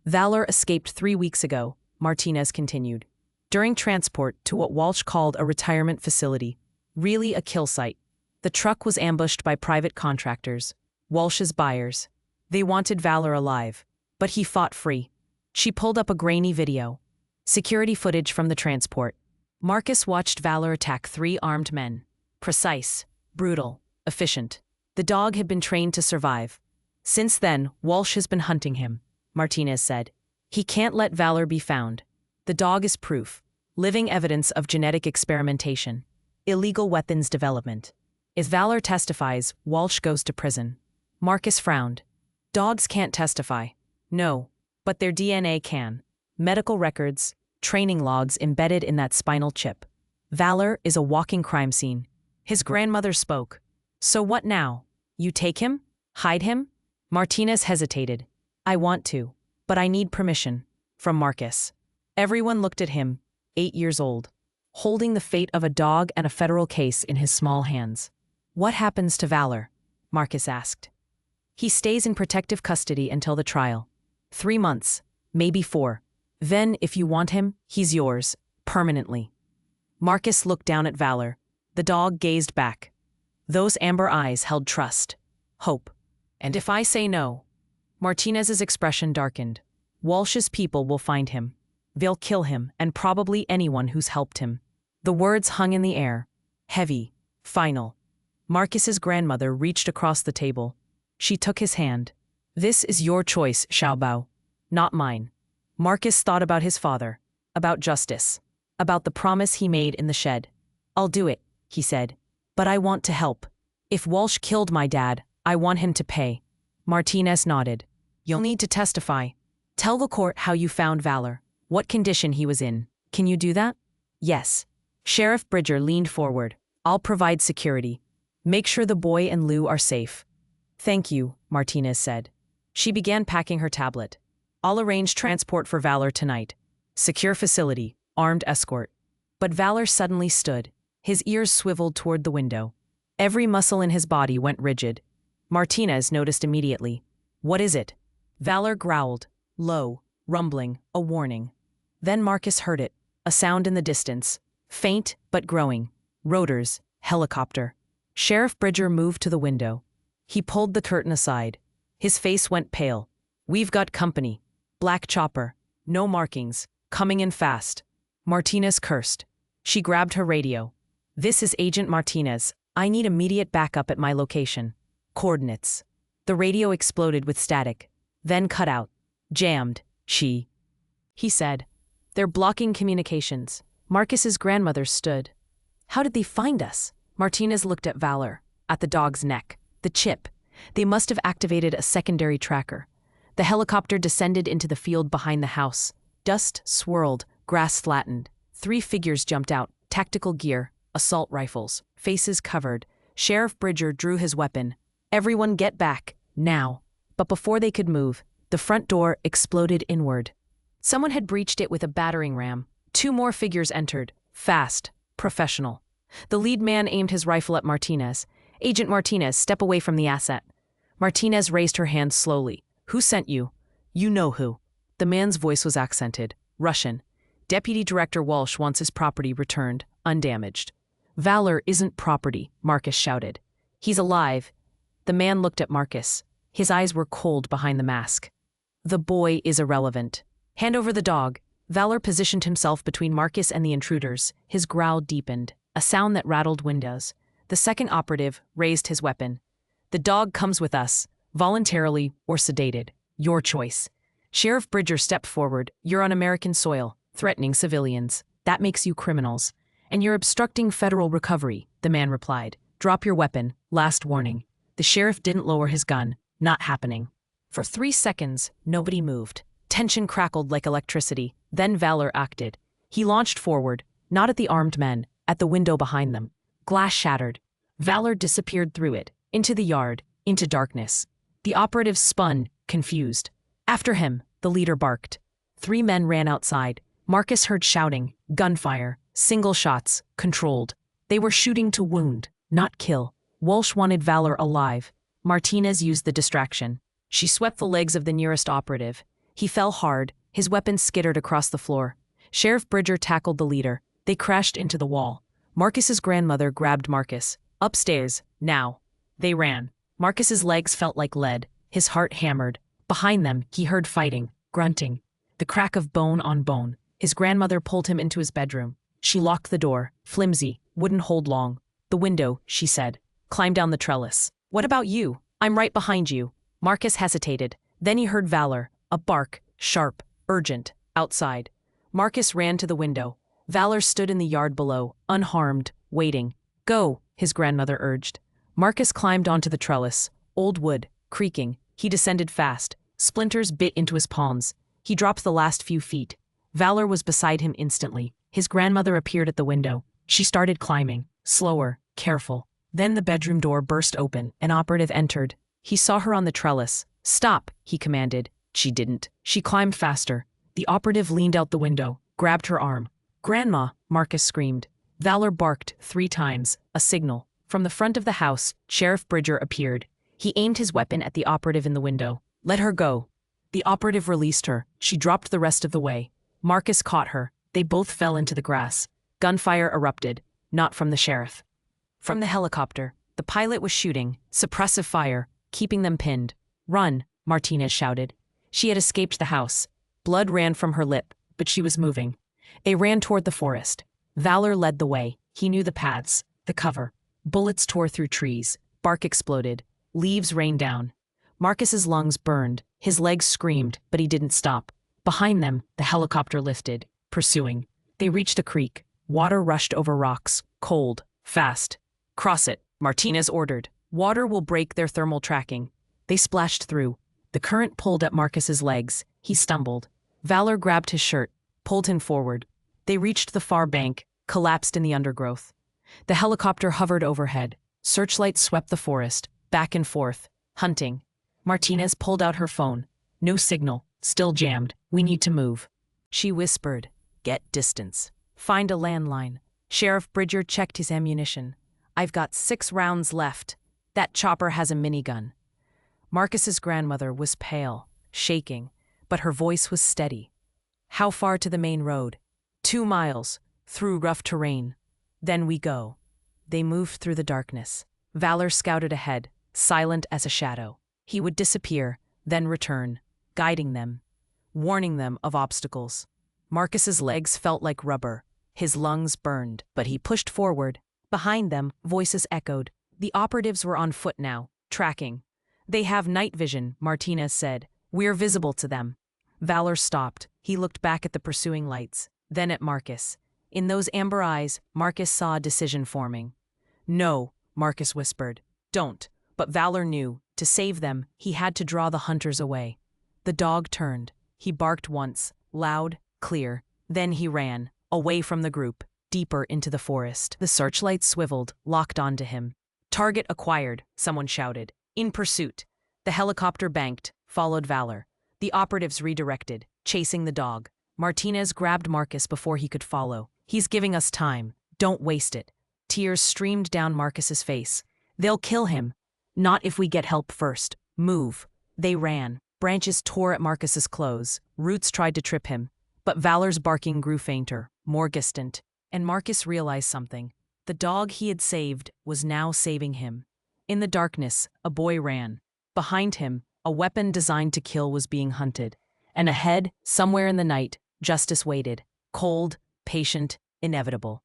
Valor escaped 3 weeks ago, Martinez continued. During transport to what Walsh called a retirement facility, really a kill site. The truck was ambushed by private contractors, Walsh's buyers. They wanted Valor alive, but he fought free. She pulled up a grainy video. Security footage from the transport. Marcus watched Valor attack 3 armed men. Precise, brutal, efficient. The dog had been trained to survive. Since then, Walsh has been hunting him, Martinez said. He can't let Valor be found. The dog is proof, living evidence of genetic experimentation, illegal weapons development. If Valor testifies, Walsh goes to prison. Marcus frowned. Dogs can't testify. No, but their DNA can. Medical records, training logs embedded in that spinal chip. Valor is a walking crime scene. His grandmother spoke. So what now? You take him? Hide him? Martinez hesitated. I want to, but I need permission. From Marcus. Everyone looked at him, 8 years old, holding the fate of a dog and a federal case in his small hands. What happens to Valor? Marcus asked. He stays in protective custody until the trial. 3 months, maybe 4. Then, if you want him, he's yours, permanently. Marcus looked down at Valor. The dog gazed back. Those amber eyes held trust, hope. And if I say no? Martinez's expression darkened. Walsh's people will find him. They'll kill him, and probably anyone who's helped him. The words hung in the air, heavy, final. Marcus's grandmother reached across the table. She took his hand. This is your choice, Xiaobao, not mine. Marcus thought about his father, about justice, about the promise he made in the shed. I'll do it, he said. But I want to help. If Walsh killed my dad, I want him to pay. Martinez nodded. You'll need to testify. Tell the court how you found Valor, what condition he was in. Can you do that? Yes. Sheriff Bridger leaned forward. I'll provide security. Make sure the boy and Lou are safe. Thank you, Martinez said. She began packing her tablet. I'll arrange transport for Valor tonight. Secure facility, armed escort. But Valor suddenly stood. His ears swiveled toward the window. Every muscle in his body went rigid. Martinez noticed immediately. What is it? Valor growled. Low, rumbling, a warning. Then Marcus heard it, a sound in the distance. Faint, but growing. Rotors, helicopter. Sheriff Bridger moved to the window. He pulled the curtain aside. His face went pale. We've got company. Black chopper. No markings. Coming in fast. Martinez cursed. She grabbed her radio. This is Agent Martinez. I need immediate backup at my location. Coordinates. The radio exploded with static. Then cut out. Jammed. He said. They're blocking communications. Marcus's grandmother stood. How did they find us? Martinez looked at Valor, at the dog's neck. The chip. They must have activated a secondary tracker. The helicopter descended into the field behind the house. Dust swirled, grass flattened. 3 figures jumped out, tactical gear, assault rifles, faces covered. Sheriff Bridger drew his weapon. Everyone get back, now. But before they could move, the front door exploded inward. Someone had breached it with a battering ram. 2 more figures entered, fast, professional. The lead man aimed his rifle at Martinez. Agent Martinez, step away from the asset. Martinez raised her hand slowly. Who sent you? You know who. The man's voice was accented. Russian. Deputy Director Walsh wants his property returned, undamaged. Valor isn't property, Marcus shouted. He's alive. The man looked at Marcus. His eyes were cold behind the mask. The boy is irrelevant. Hand over the dog. Valor positioned himself between Marcus and the intruders. His growl deepened, a sound that rattled windows. The second operative raised his weapon. The dog comes with us, voluntarily or sedated. Your choice. Sheriff Bridger stepped forward. You're on American soil, threatening civilians. That makes you criminals. And you're obstructing federal recovery, the man replied. Drop your weapon. Last warning. The sheriff didn't lower his gun. Not happening. For 3 seconds, nobody moved. Tension crackled like electricity. Then Valor acted. He launched forward, not at the armed men, at the window behind them. Glass shattered. Valor disappeared through it, into the yard, into darkness. The operatives spun, confused. After him, the leader barked. 3 men ran outside. Marcus heard shouting, gunfire, single shots, controlled. They were shooting to wound, not kill. Walsh wanted Valor alive. Martinez used the distraction. She swept the legs of the nearest operative. He fell hard, his weapon skittered across the floor. Sheriff Bridger tackled the leader. They crashed into the wall. Marcus's grandmother grabbed Marcus. Upstairs, now. They ran. Marcus's legs felt like lead, his heart hammered. Behind them, he heard fighting, grunting. The crack of bone on bone. His grandmother pulled him into his bedroom. She locked the door, flimsy, wouldn't hold long. The window, she said. Climb down the trellis. What about you? I'm right behind you. Marcus hesitated. Then he heard Valor, a bark, sharp, urgent, outside. Marcus ran to the window. Valor stood in the yard below, unharmed, waiting. Go, his grandmother urged. Marcus climbed onto the trellis, old wood, creaking. He descended fast. Splinters bit into his palms. He dropped the last few feet. Valor was beside him instantly. His grandmother appeared at the window. She started climbing, slower, careful. Then the bedroom door burst open. An operative entered. He saw her on the trellis. Stop, he commanded. She didn't. She climbed faster. The operative leaned out the window, grabbed her arm. Grandma, Marcus screamed. Valor barked 3 times, a signal. From the front of the house, Sheriff Bridger appeared. He aimed his weapon at the operative in the window. Let her go. The operative released her. She dropped the rest of the way. Marcus caught her. They both fell into the grass. Gunfire erupted, not from the sheriff. From the helicopter, the pilot was shooting, suppressive fire, keeping them pinned. Run, Martinez shouted. She had escaped the house. Blood ran from her lip, but she was moving. They ran toward the forest. Valor led the way. He knew the paths, the cover. Bullets tore through trees. Bark exploded. Leaves rained down. Marcus's lungs burned. His legs screamed, but he didn't stop. Behind them, the helicopter lifted, pursuing. They reached a creek. Water rushed over rocks, cold, fast. Cross it, Martinez ordered. Water will break their thermal tracking. They splashed through. The current pulled at Marcus's legs. He stumbled. Valor grabbed his shirt, pulled him forward. They reached the far bank, collapsed in the undergrowth. The helicopter hovered overhead. Searchlights swept the forest, back and forth, hunting. Martinez pulled out her phone. No signal, still jammed. We need to move. She whispered, get distance. Find a landline. Sheriff Bridger checked his ammunition. I've got 6 rounds left. That chopper has a minigun. Marcus's grandmother was pale, shaking, but her voice was steady. How far to the main road? 2 miles, through rough terrain. Then we go. They moved through the darkness. Valor scouted ahead, silent as a shadow. He would disappear, then return, guiding them, warning them of obstacles. Marcus's legs felt like rubber. His lungs burned, but he pushed forward. Behind them, voices echoed. The operatives were on foot now, tracking. They have night vision, Martinez said. We're visible to them. Valor stopped. He looked back at the pursuing lights, then at Marcus. In those amber eyes, Marcus saw a decision forming. No, Marcus whispered. Don't. But Valor knew. To save them, he had to draw the hunters away. The dog turned. He barked once, loud, clear. Then he ran, away from the group, deeper into the forest. The searchlight swiveled, locked onto him. Target acquired, someone shouted. In pursuit. The helicopter banked, followed Valor. The operatives redirected, chasing the dog. Martinez grabbed Marcus before he could follow. He's giving us time. Don't waste it. Tears streamed down Marcus's face. They'll kill him. Not if we get help first. Move. They ran. Branches tore at Marcus's clothes. Roots tried to trip him. But Valor's barking grew fainter, more distant. And Marcus realized something. The dog he had saved was now saving him. In the darkness, a boy ran. Behind him, a weapon designed to kill was being hunted. And ahead, somewhere in the night, justice waited. Cold, patient, inevitable.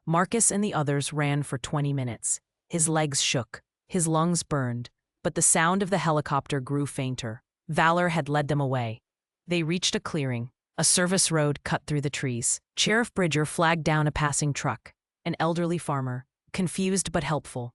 Marcus and the others ran for 20 minutes. His legs shook. His lungs burned. But the sound of the helicopter grew fainter. Valor had led them away. They reached a clearing. A service road cut through the trees. Sheriff Bridger flagged down a passing truck. An elderly farmer, confused but helpful.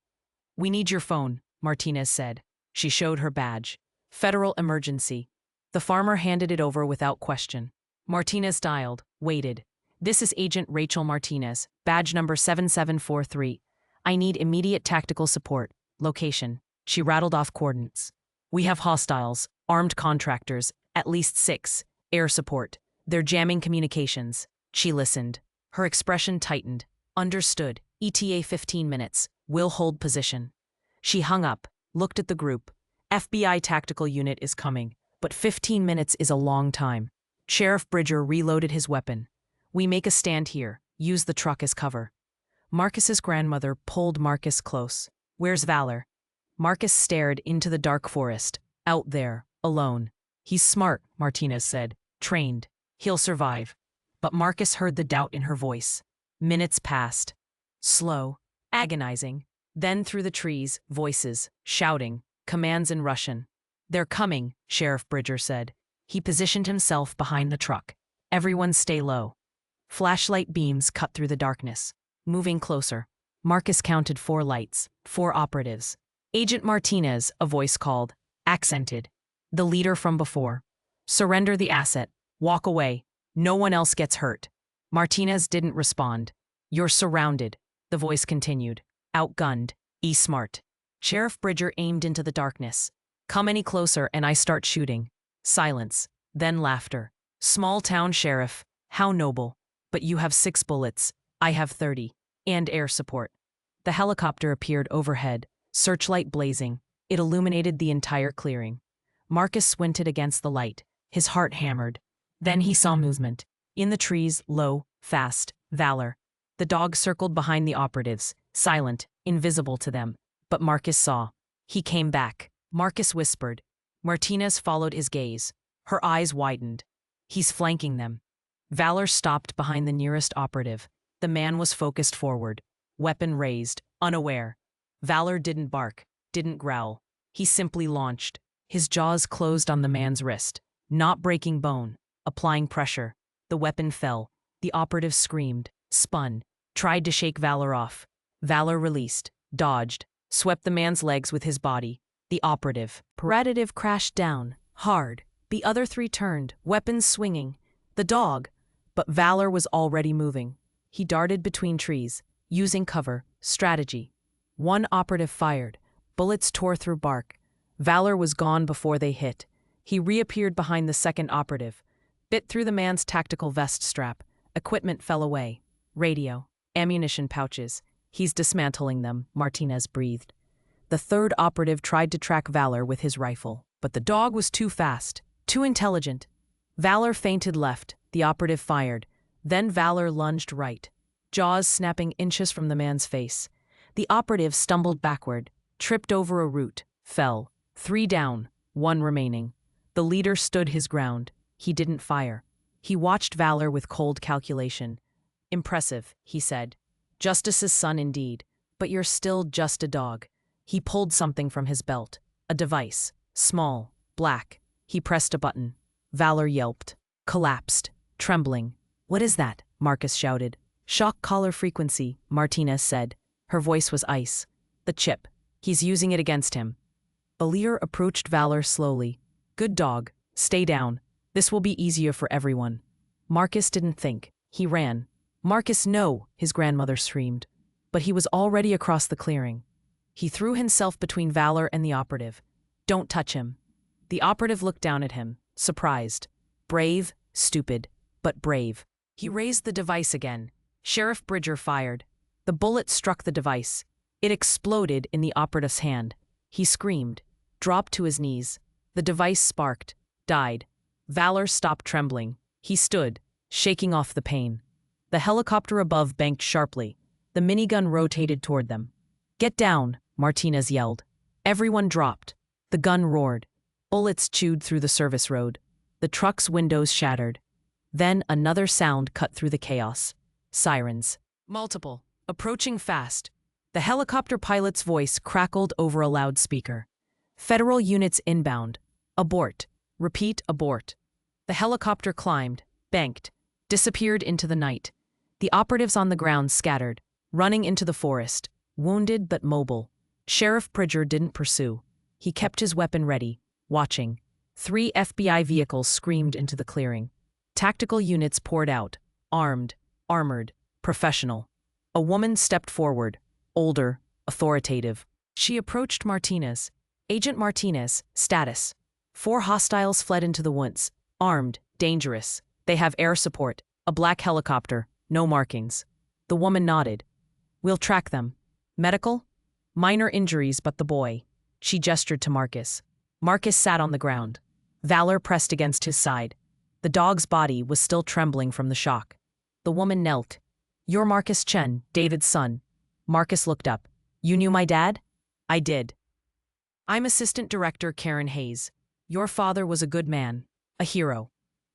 We need your phone, Martinez said. She showed her badge. Federal emergency. The farmer handed it over without question. Martinez dialed, waited. This is Agent Rachel Martinez, badge number 7743. I need immediate tactical support. Location. She rattled off coordinates. We have hostiles, armed contractors, at least 6, air support. They're jamming communications. She listened. Her expression tightened. Understood. ETA 15 minutes. We'll hold position. She hung up, looked at the group. FBI tactical unit is coming, but 15 minutes is a long time. Sheriff Bridger reloaded his weapon. We make a stand here. Use the truck as cover. Marcus's grandmother pulled Marcus close. Where's Valor? Marcus stared into the dark forest. Out there, alone. He's smart, Martinez said. Trained. He'll survive. But Marcus heard the doubt in her voice. Minutes passed. Slow. Agonizing. Then through the trees, voices, shouting, commands in Russian. They're coming, Sheriff Bridger said. He positioned himself behind the truck. Everyone stay low. Flashlight beams cut through the darkness. Moving closer. Marcus counted 4 lights, 4 operatives. Agent Martinez, a voice called, accented. The leader from before. Surrender the asset. Walk away. No one else gets hurt. Martinez didn't respond. You're surrounded, the voice continued. Outgunned. Smart. Sheriff Bridger aimed into the darkness. Come any closer and I start shooting. Silence. Then laughter. Small town sheriff. How noble. But you have 6 bullets. I have 30. And air support. The helicopter appeared overhead, searchlight blazing. It illuminated the entire clearing. Marcus squinted against the light, his heart hammered. Then he saw movement. In the trees, low, fast, Valor. The dog circled behind the operatives, silent, invisible to them. But Marcus saw. He came back. Marcus whispered. Martinez followed his gaze. Her eyes widened. He's flanking them. Valor stopped behind the nearest operative. The man was focused forward, weapon raised, unaware. Valor didn't bark, didn't growl. He simply launched. His jaws closed on the man's wrist, not breaking bone, applying pressure. The weapon fell. The operative screamed, spun, tried to shake Valor off. Valor released, dodged, swept the man's legs with his body. The operative crashed down, hard. The other 3 turned, weapons swinging. The dog. But Valor was already moving. He darted between trees, using cover, strategy. One operative fired. Bullets tore through bark. Valor was gone before they hit. He reappeared behind the second operative, bit through the man's tactical vest strap. Equipment fell away. Radio, ammunition pouches. He's dismantling them, Martinez breathed. The third operative tried to track Valor with his rifle, but the dog was too fast, too intelligent. Valor feinted left. The operative fired. Then Valor lunged right, jaws snapping inches from the man's face. The operative stumbled backward, tripped over a root, fell. 3 down, 1 remaining. The leader stood his ground. He didn't fire. He watched Valor with cold calculation. Impressive, he said. Justice's son indeed, but you're still just a dog. He pulled something from his belt. A device. Small, black. He pressed a button. Valor yelped. Collapsed. Trembling. What is that? Marcus shouted. Shock collar frequency, Martinez said. Her voice was ice. The chip. He's using it against him. Balir approached Valor slowly. Good dog. Stay down. This will be easier for everyone. Marcus didn't think. He ran. Marcus, no, his grandmother screamed. But he was already across the clearing. He threw himself between Valor and the operative. Don't touch him. The operative looked down at him, surprised. Brave, stupid, but brave. He raised the device again. Sheriff Bridger fired. The bullet struck the device. It exploded in the operative's hand. He screamed, dropped to his knees. The device sparked, died. Valor stopped trembling. He stood, shaking off the pain. The helicopter above banked sharply. The minigun rotated toward them. Get down, Martinez yelled. Everyone dropped. The gun roared. Bullets chewed through the service road. The truck's windows shattered. Then another sound cut through the chaos. Sirens. Multiple. Approaching fast. The helicopter pilot's voice crackled over a loudspeaker. Federal units inbound. Abort. Repeat, abort. The helicopter climbed, banked, disappeared into the night. The operatives on the ground scattered, running into the forest, wounded but mobile. Sheriff Bridger didn't pursue. He kept his weapon ready, watching. 3 FBI vehicles screamed into the clearing. Tactical units poured out, armed, armored, professional. A woman stepped forward, older, authoritative. She approached Martinez. Agent Martinez, status. 4 hostiles fled into the woods. Armed, dangerous. They have air support. A black helicopter. No markings. The woman nodded. We'll track them. Medical? Minor injuries, but the boy. She gestured to Marcus. Marcus sat on the ground. Valor pressed against his side. The dog's body was still trembling from the shock. The woman knelt. You're Marcus Chen, David's son. Marcus looked up. You knew my dad? I did. I'm Assistant Director Karen Hayes. Your father was a good man. A hero.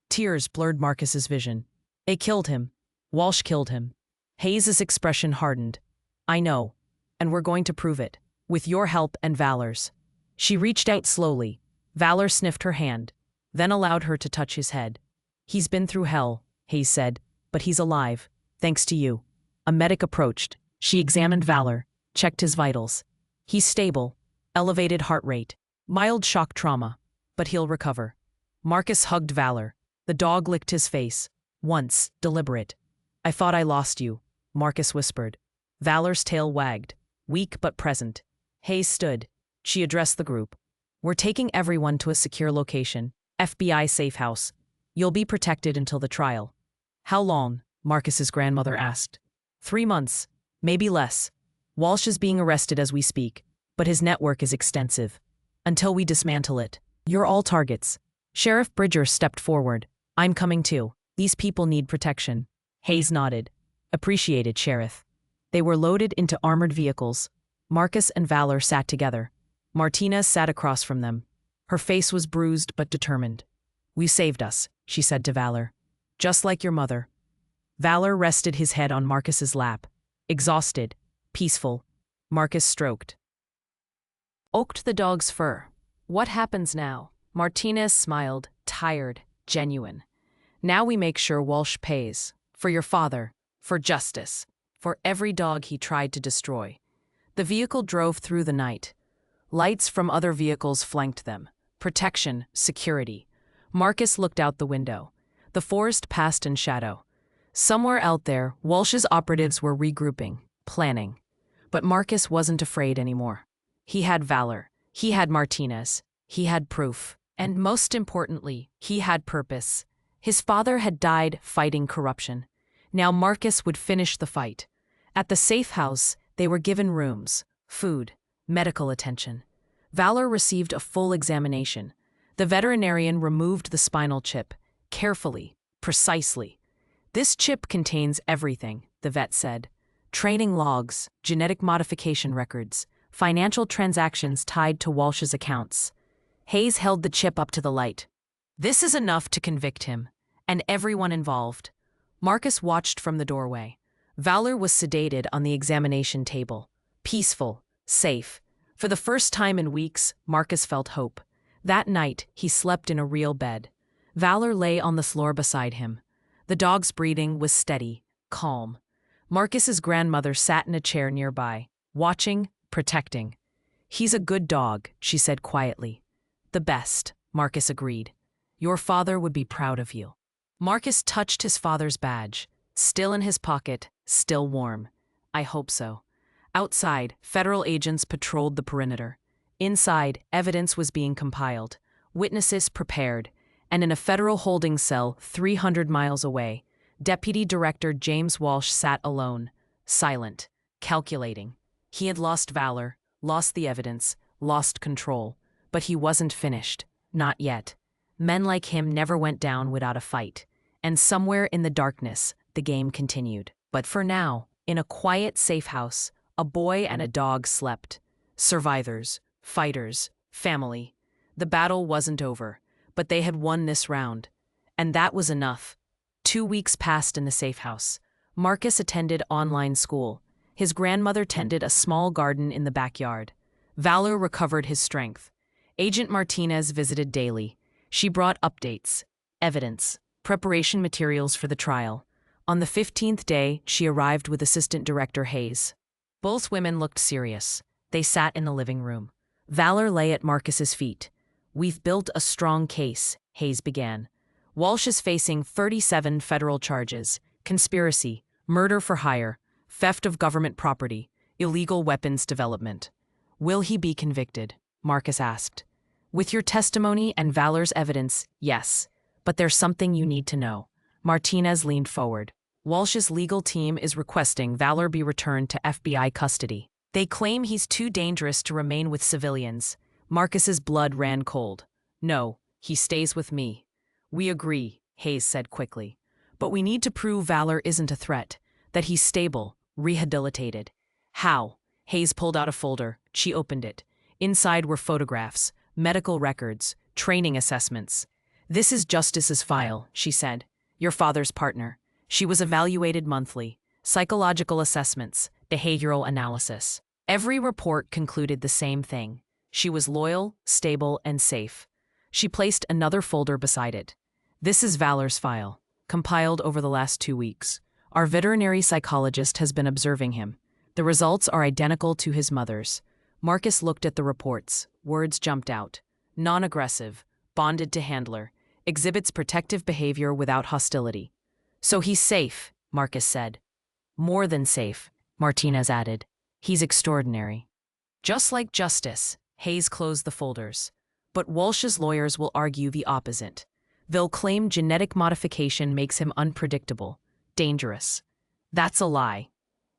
Tears blurred Marcus's vision. They killed him. Walsh killed him. Hayes's expression hardened. I know. And we're going to prove it. With your help and Valor's. She reached out slowly. Valor sniffed her hand, then allowed her to touch his head. He's been through hell, Hayes said, but he's alive, thanks to you. A medic approached. She examined Valor, checked his vitals. He's stable, elevated heart rate, mild shock trauma, but he'll recover. Marcus hugged Valor. The dog licked his face. Once, deliberate. I thought I lost you, Marcus whispered. Valor's tail wagged, weak but present. Hayes stood. She addressed the group. We're taking everyone to a secure location, FBI safe house. You'll be protected until the trial. How long? Marcus's grandmother asked. 3 months, maybe less. Walsh is being arrested as we speak, but his network is extensive. Until we dismantle it. You're all targets. Sheriff Bridger stepped forward. I'm coming too. These people need protection. Hayes nodded. Appreciated, Sheriff. They were loaded into armored vehicles. Marcus and Valor sat together. Martinez sat across from them. Her face was bruised but determined. You saved us, she said to Valor. Just like your mother. Valor rested his head on Marcus's lap. Exhausted, peaceful. Marcus stroked the dog's fur. What happens now? Martinez smiled, tired, genuine. Now we make sure Walsh pays. For your father. For justice. For every dog he tried to destroy. The vehicle drove through the night. Lights from other vehicles flanked them. Protection, security. Marcus looked out the window. The forest passed in shadow. Somewhere out there, Walsh's operatives were regrouping, planning. But Marcus wasn't afraid anymore. He had Valor. He had Martinez. He had proof. And most importantly, he had purpose. His father had died fighting corruption. Now Marcus would finish the fight. At the safe house, they were given rooms, food, medical attention. Valor received a full examination. The veterinarian removed the spinal chip, carefully, precisely. This chip contains everything, the vet said. Training logs, genetic modification records, financial transactions tied to Walsh's accounts. Hayes held the chip up to the light. This is enough to convict him, and everyone involved. Marcus watched from the doorway. Valor was sedated on the examination table. Peaceful, safe. For the first time in weeks, Marcus felt hope. That night, he slept in a real bed. Valor lay on the floor beside him. The dog's breathing was steady, calm. Marcus's grandmother sat in a chair nearby, watching, protecting. He's a good dog, she said quietly. The best, Marcus agreed. Your father would be proud of you. Marcus touched his father's badge, still in his pocket, still warm. I hope so. Outside, federal agents patrolled the perimeter. Inside, evidence was being compiled, witnesses prepared, and in a federal holding cell 300 miles away, Deputy Director James Walsh sat alone, silent, calculating. He had lost Valor, lost the evidence, lost control, but he wasn't finished. Not yet. Men like him never went down without a fight, and somewhere in the darkness, the game continued. But for now, in a quiet safe house, a boy and a dog slept. Survivors, fighters, family. The battle wasn't over, but they had won this round. And that was enough. 2 weeks passed in the safe house. Marcus attended online school. His grandmother tended a small garden in the backyard. Valor recovered his strength. Agent Martinez visited daily. She brought updates, evidence, preparation materials for the trial. On the 15th day, she arrived with Assistant Director Hayes. Both women looked serious. They sat in the living room. Valor lay at Marcus's feet. We've built a strong case, Hayes began. Walsh is facing 37 federal charges: conspiracy, murder for hire, theft of government property, illegal weapons development. Will he be convicted? Marcus asked. With your testimony and Valor's evidence, yes. But there's something you need to know. Martinez leaned forward. Walsh's legal team is requesting Valor be returned to FBI custody. They claim he's too dangerous to remain with civilians. Marcus's blood ran cold. No, he stays with me. We agree, Hayes said quickly. But we need to prove Valor isn't a threat, that he's stable, rehabilitated. How? Hayes pulled out a folder. She opened it. Inside were photographs, medical records, training assessments. This is Justice's file, she said. Your father's partner. She was evaluated monthly. Psychological assessments, behavioral analysis. Every report concluded the same thing. She was loyal, stable, and safe. She placed another folder beside it. This is Valor's file, compiled over the last 2 weeks. Our veterinary psychologist has been observing him. The results are identical to his mother's. Marcus looked at the reports. Words jumped out. Non-aggressive, bonded to handler, exhibits protective behavior without hostility. So he's safe, Marcus said. More than safe, Martinez added. He's extraordinary. Just like Justice, Hayes closed the folders. But Walsh's lawyers will argue the opposite. They'll claim genetic modification makes him unpredictable, dangerous. That's a lie.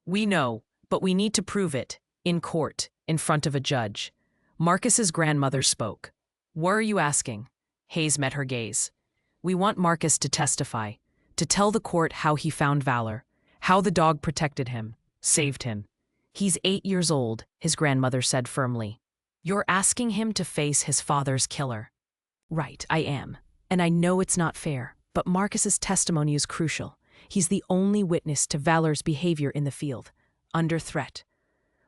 We know, but we need to prove it, in court, in front of a judge. Marcus's grandmother spoke. What are you asking? Hayes met her gaze. We want Marcus to testify, to tell the court how he found Valor, how the dog protected him, saved him. He's 8 years old, his grandmother said firmly. You're asking him to face his father's killer. Right, I am. And I know it's not fair, but Marcus's testimony is crucial. He's the only witness to Valor's behavior in the field, under threat.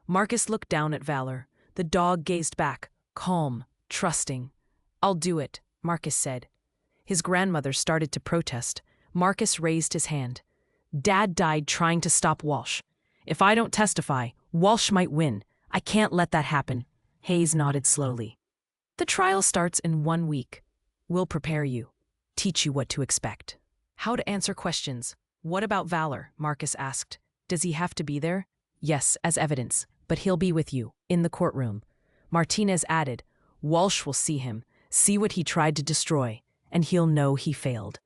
Marcus looked down at Valor. The dog gazed back, calm, trusting. I'll do it, Marcus said. His grandmother started to protest. Marcus raised his hand. Dad died trying to stop Walsh. If I don't testify, Walsh might win. I can't let that happen. Hayes nodded slowly. The trial starts in 1 week. We'll prepare you, teach you what to expect. How to answer questions. What about Valor? Marcus asked. Does he have to be there? Yes, as evidence, but he'll be with you, in the courtroom. Martinez added, Walsh will see him, see what he tried to destroy, and he'll know he failed.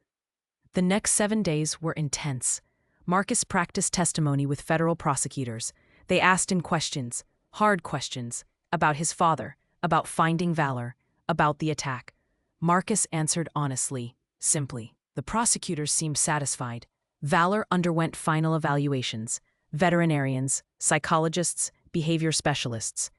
The next 7 days were intense. Marcus practiced testimony with federal prosecutors. They asked him questions, hard questions, about his father, about finding Valor, about the attack. Marcus answered honestly, simply. The prosecutors seemed satisfied. Valor underwent final evaluations. Veterinarians, psychologists, behavior specialists.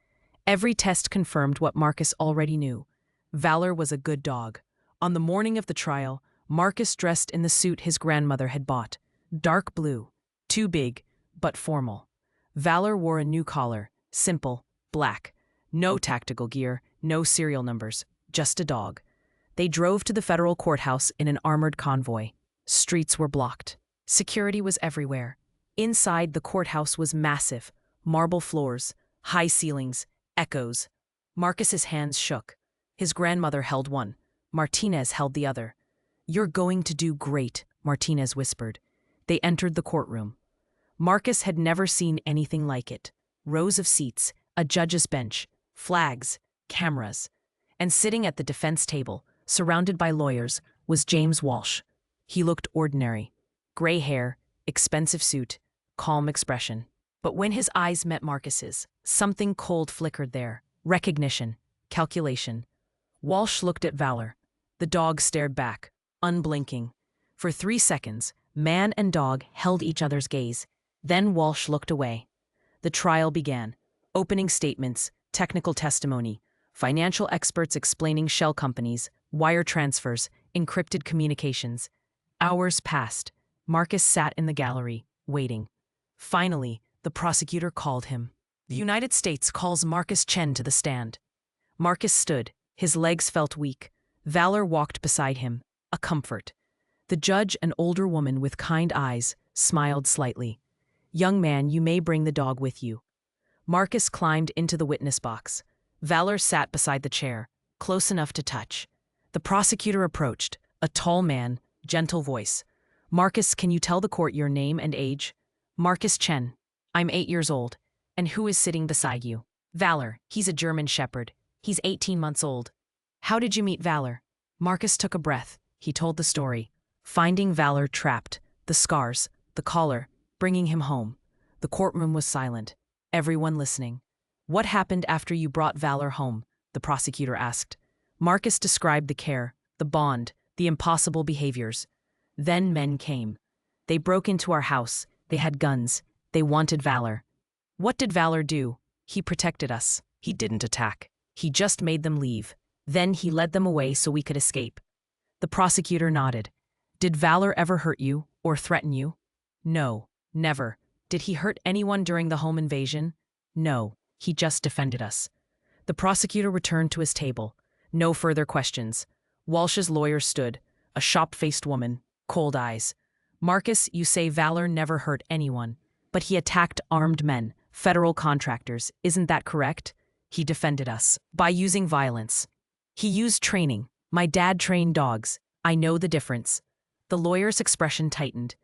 Every test confirmed what Marcus already knew. Valor was a good dog. On the morning of the trial, Marcus dressed in the suit his grandmother had bought. Dark blue, too big, but formal. Valor wore a new collar, simple, black. No tactical gear, no serial numbers, just a dog. They drove to the federal courthouse in an armored convoy. Streets were blocked. Security was everywhere. Inside, the courthouse was massive. Marble floors, high ceilings, echoes. Marcus's hands shook. His grandmother held one. Martinez held the other. You're going to do great, Martinez whispered. They entered the courtroom. Marcus had never seen anything like it. Rows of seats, a judge's bench, flags, cameras. And sitting at the defense table, surrounded by lawyers, was James Walsh. He looked ordinary. Gray hair, expensive suit, calm expression. But when his eyes met Marcus's, something cold flickered there. Recognition, calculation. Walsh looked at Valor. The dog stared back, unblinking. For 3 seconds, man and dog held each other's gaze. Then Walsh looked away. The trial began. Opening statements, technical testimony, financial experts explaining shell companies, wire transfers, encrypted communications. Hours passed. Marcus sat in the gallery, waiting. Finally, the prosecutor called him. The United States calls Marcus Chen to the stand. Marcus stood. His legs felt weak. Valor walked beside him, a comfort. The judge, an older woman with kind eyes, smiled slightly. Young man, you may bring the dog with you. Marcus climbed into the witness box. Valor sat beside the chair, close enough to touch. The prosecutor approached, a tall man, gentle voice. Marcus, can you tell the court your name and age? Marcus Chen. I'm 8 years old. And who is sitting beside you? Valor. He's a German shepherd. He's 18 months old. How did you meet Valor? Marcus took a breath. He told the story. Finding Valor trapped, the scars, the collar, bringing him home. The courtroom was silent. Everyone listening. What happened after you brought Valor home? The prosecutor asked. Marcus described the care, the bond, the impossible behaviors. Then men came. They broke into our house. They had guns. They wanted Valor. What did Valor do? He protected us. He didn't attack. He just made them leave. Then he led them away so we could escape. The prosecutor nodded. Did Valor ever hurt you or threaten you? No, never. Did he hurt anyone during the home invasion? No, he just defended us. The prosecutor returned to his table. No further questions. Walsh's lawyer stood, a shop-faced woman, cold eyes. Marcus, you say Valor never hurt anyone, but he attacked armed men, federal contractors. Isn't that correct? He defended us by using violence. He used training. My dad trained dogs. I know the difference. The lawyer's expression tightened.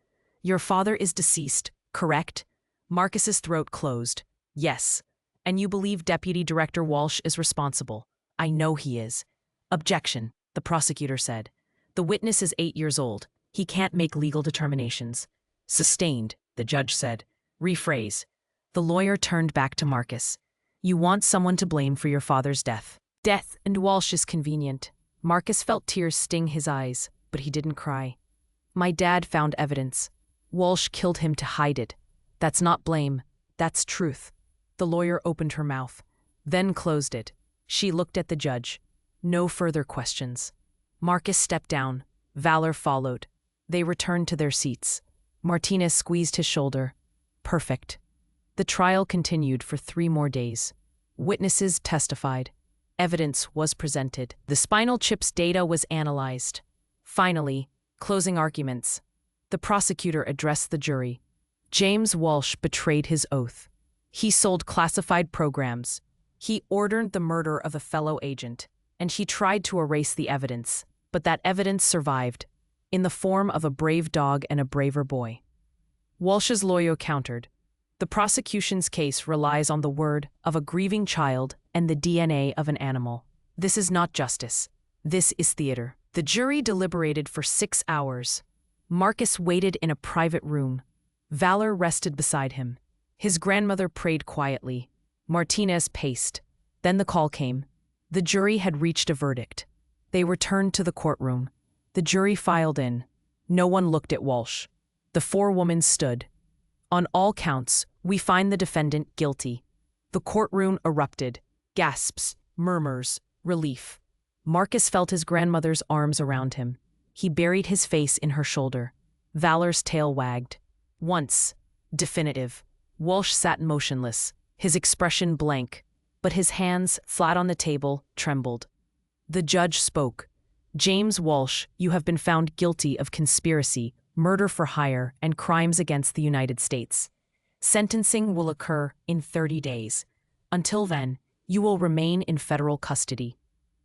Your father is deceased, correct? Marcus's throat closed. Yes. And you believe Deputy Director Walsh is responsible? I know he is. Objection, the prosecutor said. The witness is 8 years old. He can't make legal determinations. Sustained, the judge said. Rephrase. The lawyer turned back to Marcus. You want someone to blame for your father's death. Death and Walsh is convenient. Marcus felt tears sting his eyes, but he didn't cry. My dad found evidence. Walsh killed him to hide it. That's not blame. That's truth. The lawyer opened her mouth, then closed it. She looked at the judge. No further questions. Marcus stepped down. Valor followed. They returned to their seats. Martinez squeezed his shoulder. Perfect. The trial continued for 3 more days. Witnesses testified. Evidence was presented. The spinal chip's data was analyzed. Finally, closing arguments. The prosecutor addressed the jury. James Walsh betrayed his oath. He sold classified programs. He ordered the murder of a fellow agent, and he tried to erase the evidence, but that evidence survived, in the form of a brave dog and a braver boy. Walsh's lawyer countered. The prosecution's case relies on the word of a grieving child and the DNA of an animal. This is not justice. This is theater. The jury deliberated for 6 hours. Marcus waited in a private room. Valor rested beside him. His grandmother prayed quietly. Martinez paced. Then the call came. The jury had reached a verdict. They returned to the courtroom. The jury filed in. No one looked at Walsh. The 4 women stood. On all counts, we find the defendant guilty. The courtroom erupted. Gasps, murmurs, relief. Marcus felt his grandmother's arms around him. He buried his face in her shoulder. Valor's tail wagged. Once, definitive. Walsh sat motionless, his expression blank, but his hands, flat on the table, trembled. The judge spoke. James Walsh, you have been found guilty of conspiracy, murder for hire, and crimes against the United States. Sentencing will occur in 30 days. Until then, you will remain in federal custody.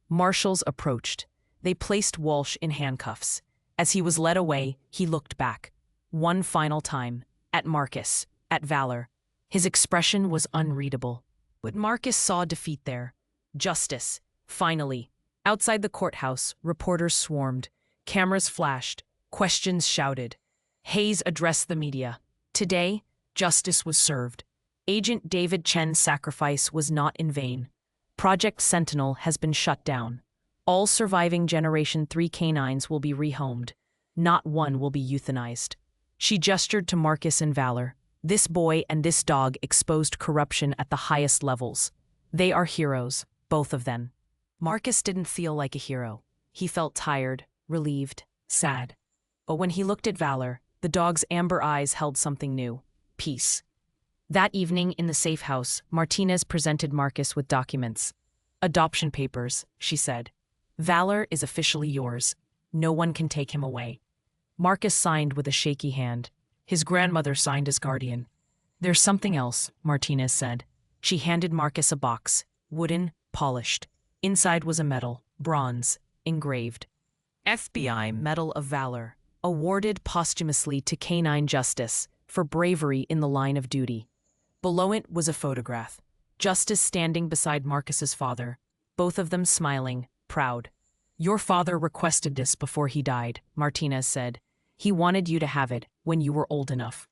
Marshals approached. They placed Walsh in handcuffs. As he was led away, he looked back. One final time, at Marcus, at Valor. His expression was unreadable. But Marcus saw defeat there. Justice, finally. Outside the courthouse, reporters swarmed. Cameras flashed. Questions shouted. Hayes addressed the media. Today, justice was served. Agent David Chen's sacrifice was not in vain. Project Sentinel has been shut down. All surviving Generation 3 canines will be rehomed. Not one will be euthanized. She gestured to Marcus and Valor. This boy and this dog exposed corruption at the highest levels. They are heroes, both of them. Marcus didn't feel like a hero. He felt tired, relieved, sad. But when he looked at Valor, the dog's amber eyes held something new. Peace. That evening in the safe house, Martinez presented Marcus with documents. Adoption papers, she said. Valor is officially yours. No one can take him away. Marcus signed with a shaky hand. His grandmother signed as guardian. There's something else, Martinez said. She handed Marcus a box, wooden, polished. Inside was a medal, bronze, engraved. FBI Medal of Valor, awarded posthumously to Canine Justice for bravery in the line of duty. Below it was a photograph. Justice standing beside Marcus's father. both of them smiling, proud. Your father requested this before he died, Martinez said. He wanted you to have it when you were old enough.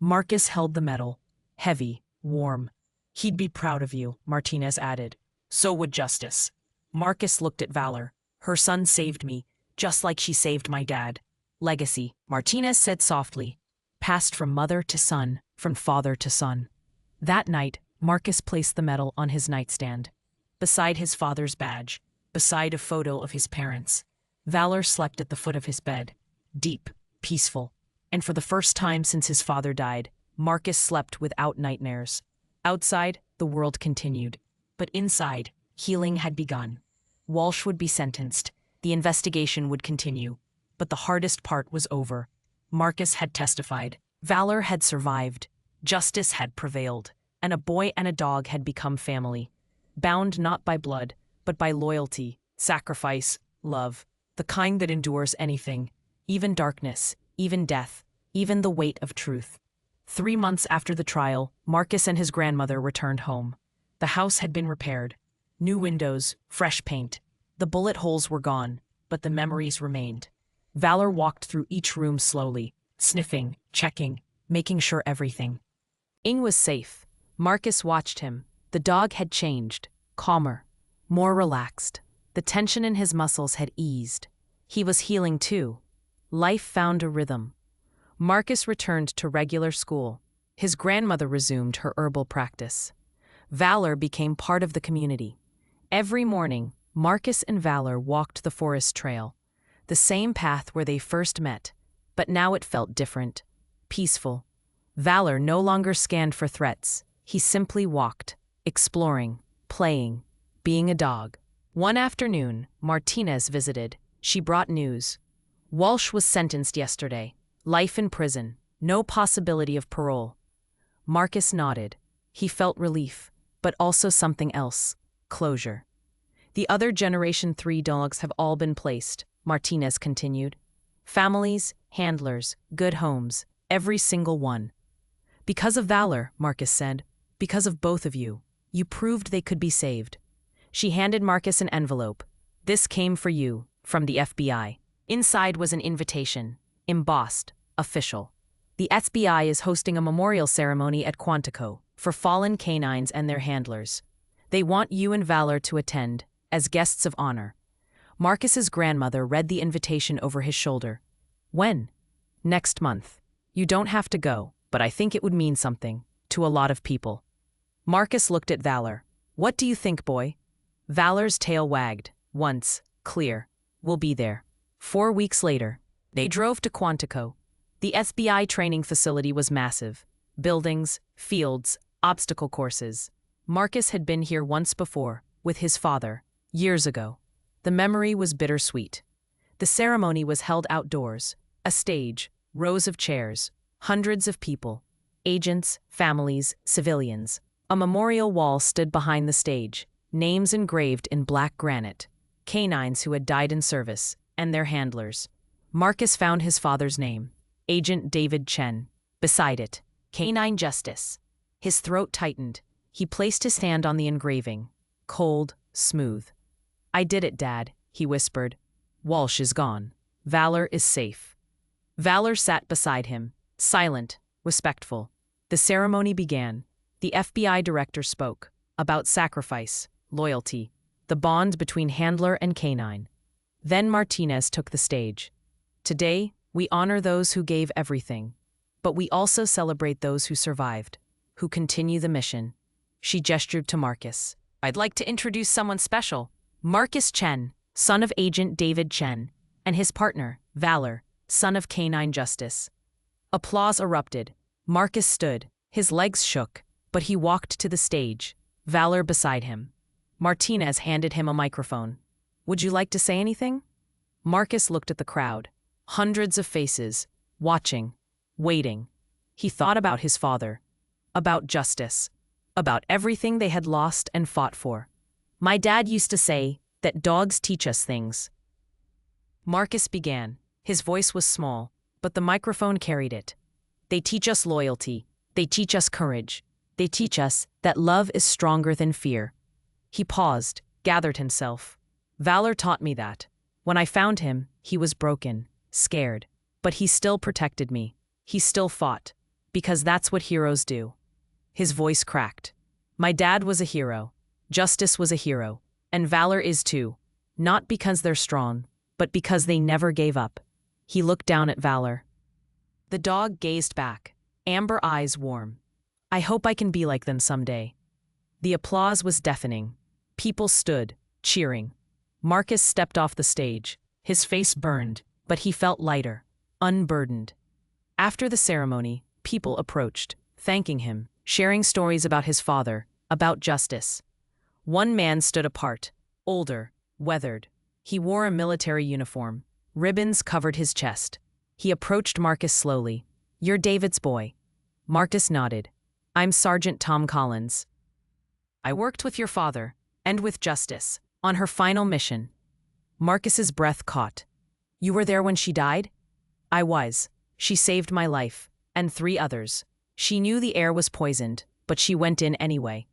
Marcus held the medal, heavy, warm. He'd be proud of you, Martinez added. So would Justice. Marcus looked at Valor. Her son saved me, just like she saved my dad. Legacy, Martinez said softly. Passed from mother to son, from father to son. That night, Marcus placed the medal on his nightstand. Beside his father's badge, beside a photo of his parents. Valor slept at the foot of his bed. Deep, peaceful. And for the first time since his father died, Marcus slept without nightmares. Outside, the world continued. But inside, healing had begun. Walsh would be sentenced. The investigation would continue. But the hardest part was over. Marcus had testified. Valor had survived. Justice had prevailed. And a boy and a dog had become family. Bound not by blood, but by loyalty, sacrifice, love. The kind that endures anything. Even darkness, even death, even the weight of truth. 3 months after the trial, Marcus and his grandmother returned home. The house had been repaired. New windows, fresh paint. The bullet holes were gone, but the memories remained. Valor walked through each room slowly, sniffing, checking, making sure everything. Ing was safe. Marcus watched him. The dog had changed, calmer, more relaxed. The tension in his muscles had eased. He was healing too. Life found a rhythm. Marcus returned to regular school. His grandmother resumed her herbal practice. Valor became part of the community. Every morning, Marcus and Valor walked the forest trail, the same path where they first met, but now it felt different, peaceful. Valor no longer scanned for threats. He simply walked, exploring, playing, being a dog. One afternoon, Martinez visited. She brought news. Walsh was sentenced yesterday. Life in prison. No possibility of parole. Marcus nodded. He felt relief, but also something else. Closure. The other Generation 3 dogs have all been placed, Martinez continued. Families, handlers, good homes, every single one. Because of Valor, Marcus said. Because of both of you. You proved they could be saved. She handed Marcus an envelope. This came for you, from the FBI. Inside was an invitation, embossed, official. The FBI is hosting a memorial ceremony at Quantico for fallen canines and their handlers. They want you and Valor to attend, as guests of honor. Marcus's grandmother read the invitation over his shoulder. When? Next month. You don't have to go, but I think it would mean something, to a lot of people. Marcus looked at Valor. What do you think, boy? Valor's tail wagged. Once, clear. We'll be there. 4 weeks later, they drove to Quantico. The FBI training facility was massive. Buildings, fields, obstacle courses. Marcus had been here once before, with his father, years ago. The memory was bittersweet. The ceremony was held outdoors. A stage, rows of chairs, hundreds of people. Agents, families, civilians. A memorial wall stood behind the stage, names engraved in black granite. Canines who had died in service, and their handlers. Marcus found his father's name, Agent David Chen. Beside it, Canine Justice. His throat tightened. He placed his hand on the engraving. Cold, smooth. I did it, Dad, he whispered. Walsh is gone. Valor is safe. Valor sat beside him, silent, respectful. The ceremony began. The FBI director spoke about sacrifice, loyalty, the bond between handler and canine. Then Martinez took the stage. Today, we honor those who gave everything, but we also celebrate those who survived, who continue the mission. She gestured to Marcus. I'd like to introduce someone special. Marcus Chen, son of Agent David Chen, and his partner, Valor, son of Canine Justice. Applause erupted. Marcus stood. His legs shook, but he walked to the stage, Valor beside him. Martinez handed him a microphone. Would you like to say anything? Marcus looked at the crowd. Hundreds of faces, watching, waiting. He thought about his father, about justice, about everything they had lost and fought for. My dad used to say that dogs teach us things. Marcus began. His voice was small, but the microphone carried it. They teach us loyalty. They teach us courage. They teach us that love is stronger than fear. He paused, gathered himself. Valor taught me that. When I found him, he was broken, scared. But he still protected me. He still fought. Because that's what heroes do. His voice cracked. My dad was a hero. Justice was a hero. And valor is too. Not because they're strong, but because they never gave up. He looked down at Valor. The dog gazed back, amber eyes warm. I hope I can be like them someday. The applause was deafening. People stood, cheering. Marcus stepped off the stage. His face burned, but he felt lighter, unburdened. After the ceremony, people approached, thanking him, sharing stories about his father, about justice. One man stood apart, older, weathered. He wore a military uniform. Ribbons covered his chest. He approached Marcus slowly. You're David's boy. Marcus nodded. I'm Sergeant Tom Collins. I worked with your father, and with Justice, on her final mission. Marcus's breath caught. You were there when she died? I was. She saved my life, and 3 others. She knew the air was poisoned, but she went in anyway.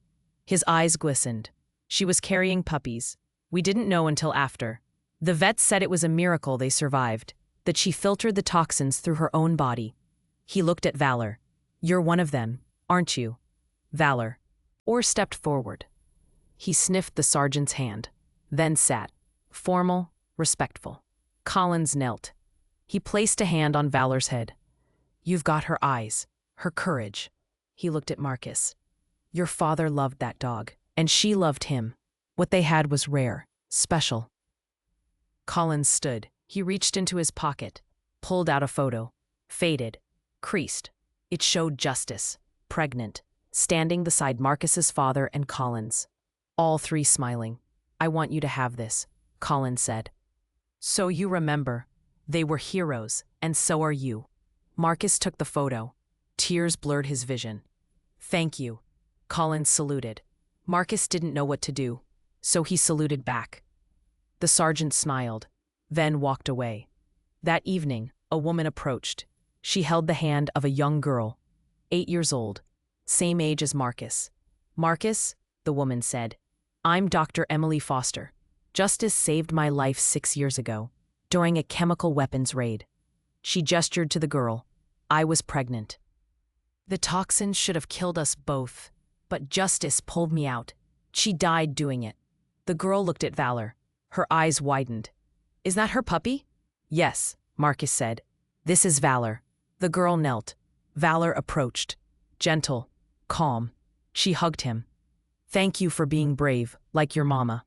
His eyes glistened. She was carrying puppies. We didn't know until after. The vets said it was a miracle they survived, that she filtered the toxins through her own body. He looked at Valor. You're one of them, aren't you? Valor. Or stepped forward. He sniffed the sergeant's hand, then sat, formal, respectful. Collins knelt. He placed a hand on Valor's head. You've got her eyes, her courage. He looked at Marcus. Your father loved that dog, and she loved him. What they had was rare, special. Collins stood. He reached into his pocket, pulled out a photo. Faded, creased. It showed Justice, pregnant, standing beside Marcus's father and Collins. All 3 smiling. I want you to have this, Collins said. So you remember. They were heroes, and so are you. Marcus took the photo. Tears blurred his vision. Thank you. Collins saluted. Marcus didn't know what to do, so he saluted back. The sergeant smiled, then walked away. That evening, a woman approached. She held the hand of a young girl, 8 years old, same age as Marcus. Marcus, the woman said, I'm Dr. Emily Foster. Justice saved my life 6 years ago, during a chemical weapons raid. She gestured to the girl. I was pregnant. The toxins should have killed us both, but Justice pulled me out. She died doing it. The girl looked at Valor. Her eyes widened. Is that her puppy? Yes, Marcus said. This is Valor. The girl knelt. Valor approached. Gentle, calm. She hugged him. Thank you for being brave, like your mama.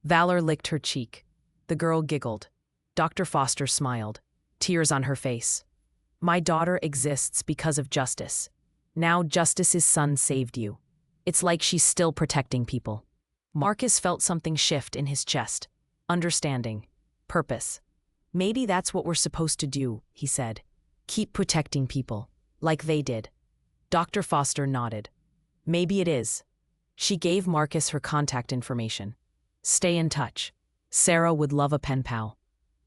Valor licked her cheek. The girl giggled. Dr. Foster smiled, tears on her face. My daughter exists because of Justice. Now Justice's son saved you. It's like she's still protecting people. Marcus felt something shift in his chest. Understanding. Purpose. Maybe that's what we're supposed to do, he said. Keep protecting people, like they did. Dr. Foster nodded. Maybe it is. She gave Marcus her contact information. Stay in touch. Sarah would love a pen pal.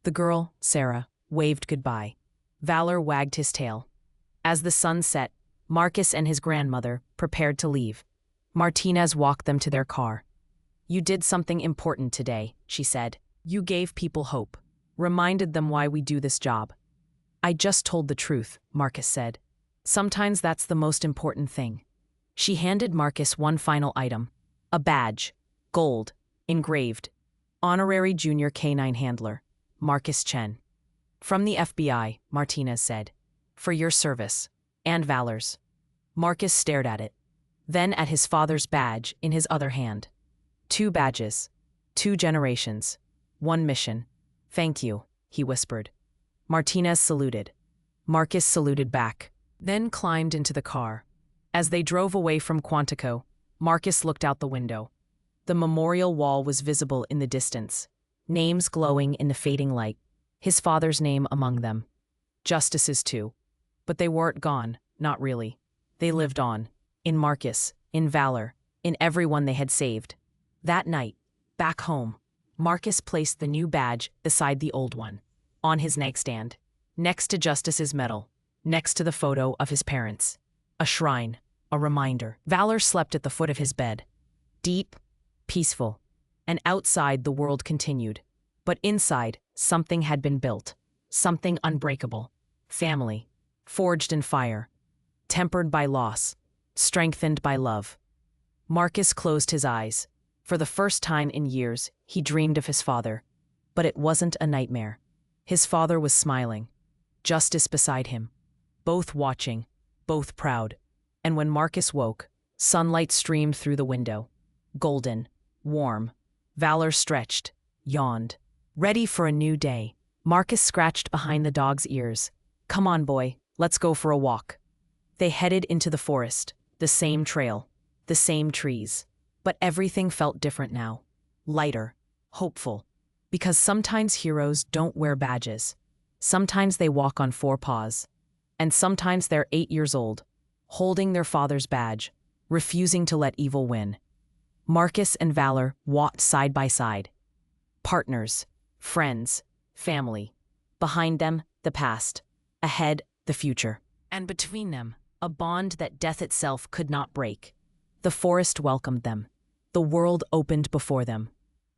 The girl, Sarah, waved goodbye. Valor wagged his tail. As the sun set, Marcus and his grandmother prepared to leave. Martinez walked them to their car. You did something important today, she said. You gave people hope, reminded them why we do this job. I just told the truth, Marcus said. Sometimes that's the most important thing. She handed Marcus one final item, a badge, gold, engraved. Honorary Junior Canine Handler, Marcus Chen. From the FBI, Martinez said. For your service, and Valor's. Marcus stared at it, then at his father's badge in his other hand. 2 badges, 2 generations, 1 mission. Thank you, he whispered. Martinez saluted. Marcus saluted back, then climbed into the car. As they drove away from Quantico, Marcus looked out the window. The memorial wall was visible in the distance, names glowing in the fading light, his father's name among them. Justice's too. But they weren't gone, not really. They lived on, in Marcus, in Valor, in everyone they had saved. That night, back home, Marcus placed the new badge beside the old one, on his nightstand, next to Justice's medal, next to the photo of his parents. A shrine, a reminder. Valor slept at the foot of his bed, deep, peaceful, and outside the world continued. But inside, something had been built. Something unbreakable. Family. Forged in fire. Tempered by loss. Strengthened by love. Marcus closed his eyes. For the first time in years, he dreamed of his father. But it wasn't a nightmare. His father was smiling. Justice beside him. Both watching. Both proud. And when Marcus woke, sunlight streamed through the window. Golden. Warm. Valor stretched. Yawned. Ready for a new day. Marcus scratched behind the dog's ears. Come on, boy, let's go for a walk. They headed into the forest. The same trail. The same trees. But everything felt different now. Lighter. Hopeful. Because sometimes heroes don't wear badges. Sometimes they walk on four paws. And sometimes they're 8 years old, holding their father's badge, refusing to let evil win. Marcus and Valor walked side by side. Partners, friends, family. Behind them, the past. Ahead, the future. And between them, a bond that death itself could not break. The forest welcomed them. The world opened before them.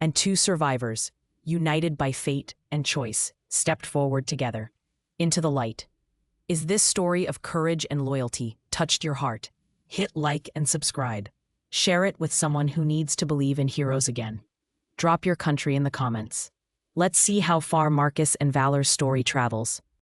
And two survivors, united by fate and choice, stepped forward together. Into the light. Is this story of courage and loyalty touched your heart? Hit like and subscribe. Share it with someone who needs to believe in heroes again. Drop your country in the comments. Let's see how far Marcus and Valor's story travels.